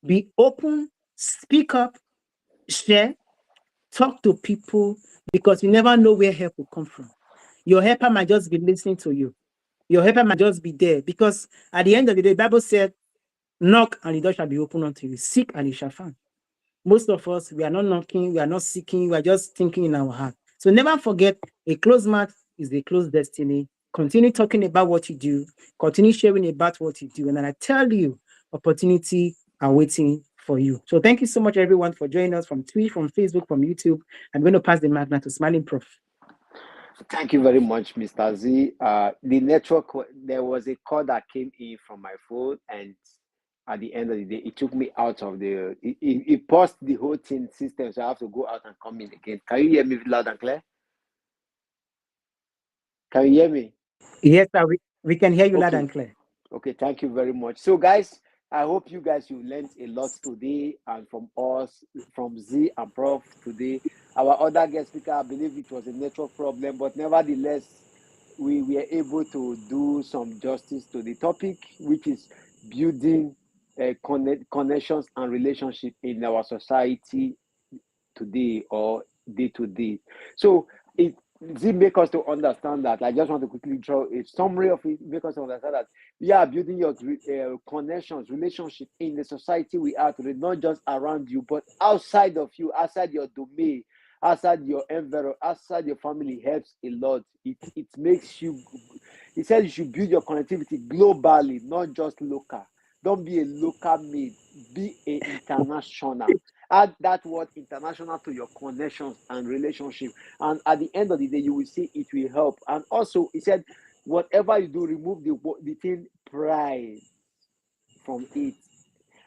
Be open, speak up, share, talk to people because you never know where help will come from. Your helper might just be listening to you. Your helper might just be there because at the end of the day, the Bible said, knock and the door shall be opened unto you. Seek and you shall find. Most of us, we are not knocking, we are not seeking, we are just thinking in our heart. So never forget, a closed mouth is a closed destiny. Continue talking about what you do, continue sharing about what you do. And then I tell you, opportunity are waiting for you. So thank you so much, everyone, for joining us from Twitch, from Facebook, from YouTube. I'm going to pass the mic now to Smiling Prof. Thank you very much, Mr. Z. The network, there was a call that came in from my phone, and at the end of the day, it took me out of it paused the whole thing system, so I have to go out and come in again. Can you hear me loud and clear? Can you hear me? Yes, sir, we can hear you loud Okay. and clear. Okay, thank you very much. So, guys, I hope you guys you learned a lot today, and from us, from Z and Prof today. Our other guest speaker, I believe it was a network problem, but nevertheless, we were able to do some justice to the topic, which is building connections and relationship in our society today or day to day. So it make us to understand that. I just want to quickly draw a summary of it, make us understand that we are building your connections, relationship in the society we are today, not just around you, but outside of you, outside your domain, outside your environment, outside your family helps a lot. It makes you. He said you should build your connectivity globally, not just local. Don't be a local made, be a international. Add that word international to your connections and relationship, and at the end of the day you will see it will help. And also he said whatever you do, remove the thing pride from it.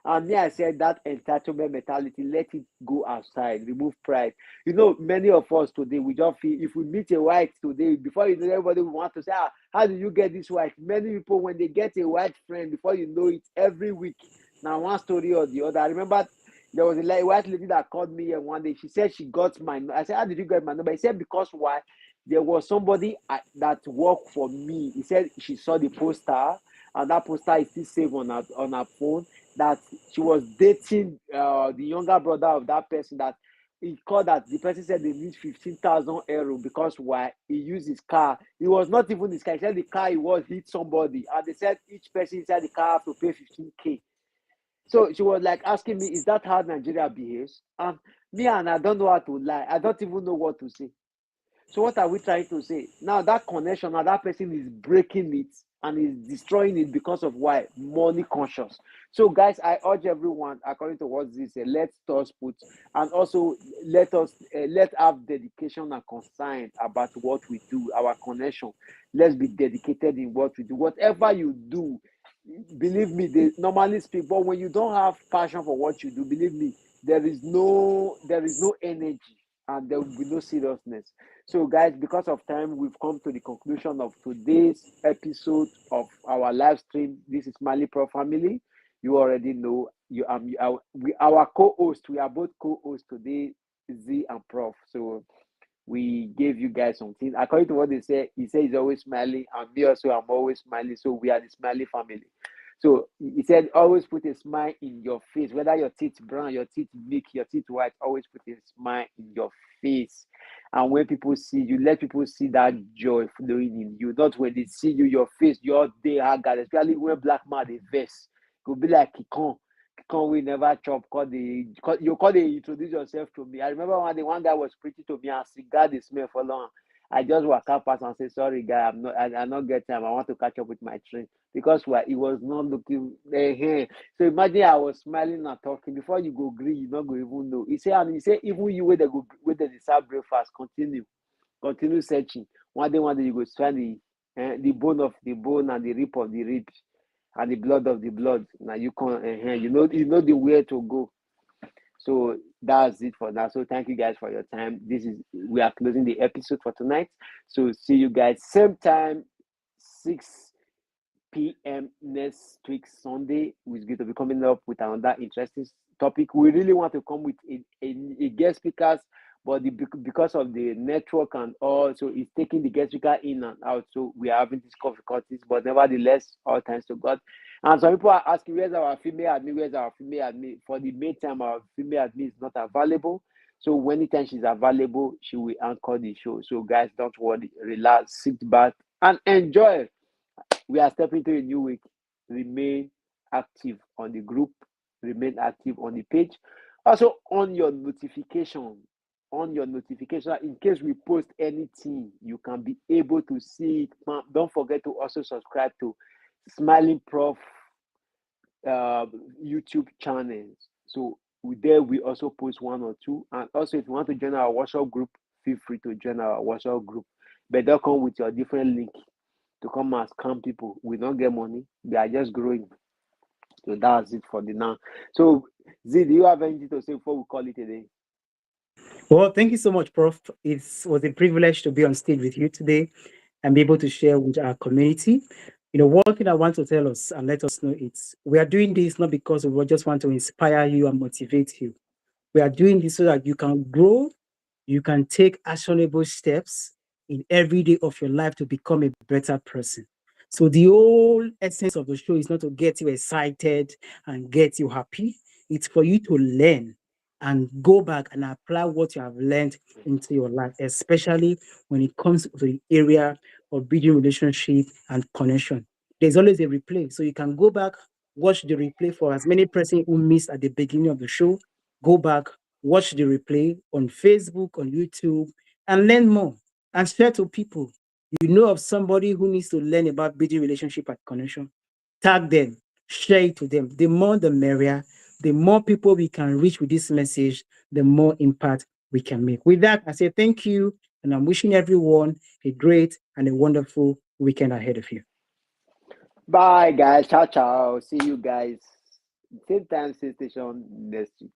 And me, I said that entitlement mentality, let it go outside, remove pride. You know, many of us today, we just feel if we meet a white today, before you know, everybody will want to say, how do you get this white? Many people, when they get a white friend, before you know it, every week, now one story or the other. I remember there was a white lady that called me and one day. She said she got my. I said, how did you get my number? He said because why? There was somebody that worked for me. He said she saw the poster, and that poster is still saved on her phone. That she was dating the younger brother of that person. That he called that the person said they need 15,000 euro because why he used his car. It was not even his car. He said the car he was hit somebody, and they said each person inside the car have to pay 15K. So she was like asking me, is that how Nigeria behaves? And me, and I don't know how to lie. I don't even know what to say. So what are we trying to say? Now that connection, now that person is breaking it and is destroying it because of why? Money conscious. So guys, I urge everyone, according to what this said, let us put, and also let have dedication and concern about what we do, our connection. Let's be dedicated in what we do. Whatever you do, believe me, they normally speak, but when you don't have passion for what you do, believe me, there is no energy. and there will be no seriousness. So, guys, because of time, we've come to the conclusion of today's episode of our live stream. This is Mali Pro family. You already know our co-host. We are both co-hosts today, Z and Prof. So we gave you guys something. According to what they say, he said he's always smiling, and me also, I'm always smiling. So we are the smiley family. So he said, always put a smile in your face, whether your teeth brown, your teeth big, your teeth white, always put a smile in your face. And when people see you, let people see that joy flowing in you. Not when they see you, your face, your day haggard, especially when black man they vex. It will be like Kikon we never chop, you call they introduce yourself to me. I remember one day one guy was preaching to me and cigar the smell for long. I just walk up past and say, sorry guy, I'm not get time. I want to catch up with my train. Because what he was not looking here. So imagine I was smiling and talking. Before you go green, you not go even know. He said even you where they go where they serve breakfast, continue searching. One day you go find the bone of the bone and the rib of the rib and the blood of the blood. Now you can you know the way to go. So that's it for now. So thank you guys for your time. We are closing the episode for tonight. So see you guys same time, 6 p.m. next week Sunday. We're going to be coming up with another interesting topic. We really want to come with a guest speakers, but because of the network and all, so it's taking the guest speaker in and out. So we are having these difficulties, but nevertheless, all thanks to God. And some people are asking, where's our female admin? Where's our female admin? For the meantime, our female admin is not available. So anytime she's available, she will anchor the show. So guys, don't worry, relax, sit back, and enjoy. We are stepping into a new week. Remain active on the group, remain active on the page. Also on your notification. In case we post anything, you can be able to see it. Don't forget to also subscribe to Smiling Prof YouTube channels. So we also post one or two. And also, if you want to join our WhatsApp group, feel free to join our WhatsApp group. But don't come with your different link to come and scam people. We don't get money. We are just growing. So that's it for the now. So Z, do you have anything to say before we call it a day? Well, thank you so much, Prof. It was a privilege to be on stage with you today and be able to share with our community. One thing I want to tell us and let us know is we are doing this not because we just want to inspire you and motivate you. We are doing this so that you can grow, you can take actionable steps in every day of your life to become a better person. So the whole essence of the show is not to get you excited and get you happy. It's for you to learn and go back and apply what you have learned into your life, especially when it comes to the area of building relationship and connection. There's always a replay. So you can go back, watch the replay for as many persons who missed at the beginning of the show. Go back, watch the replay on Facebook, on YouTube, and learn more and share to people. You know of somebody who needs to learn about building relationship and connection, tag them, share it to them. The more the merrier. The more people we can reach with this message, the more impact we can make. With that, I say thank you, and I'm wishing everyone a great and a wonderful weekend ahead of you. Bye, guys. Ciao, ciao. See you guys. Same time, same station next week.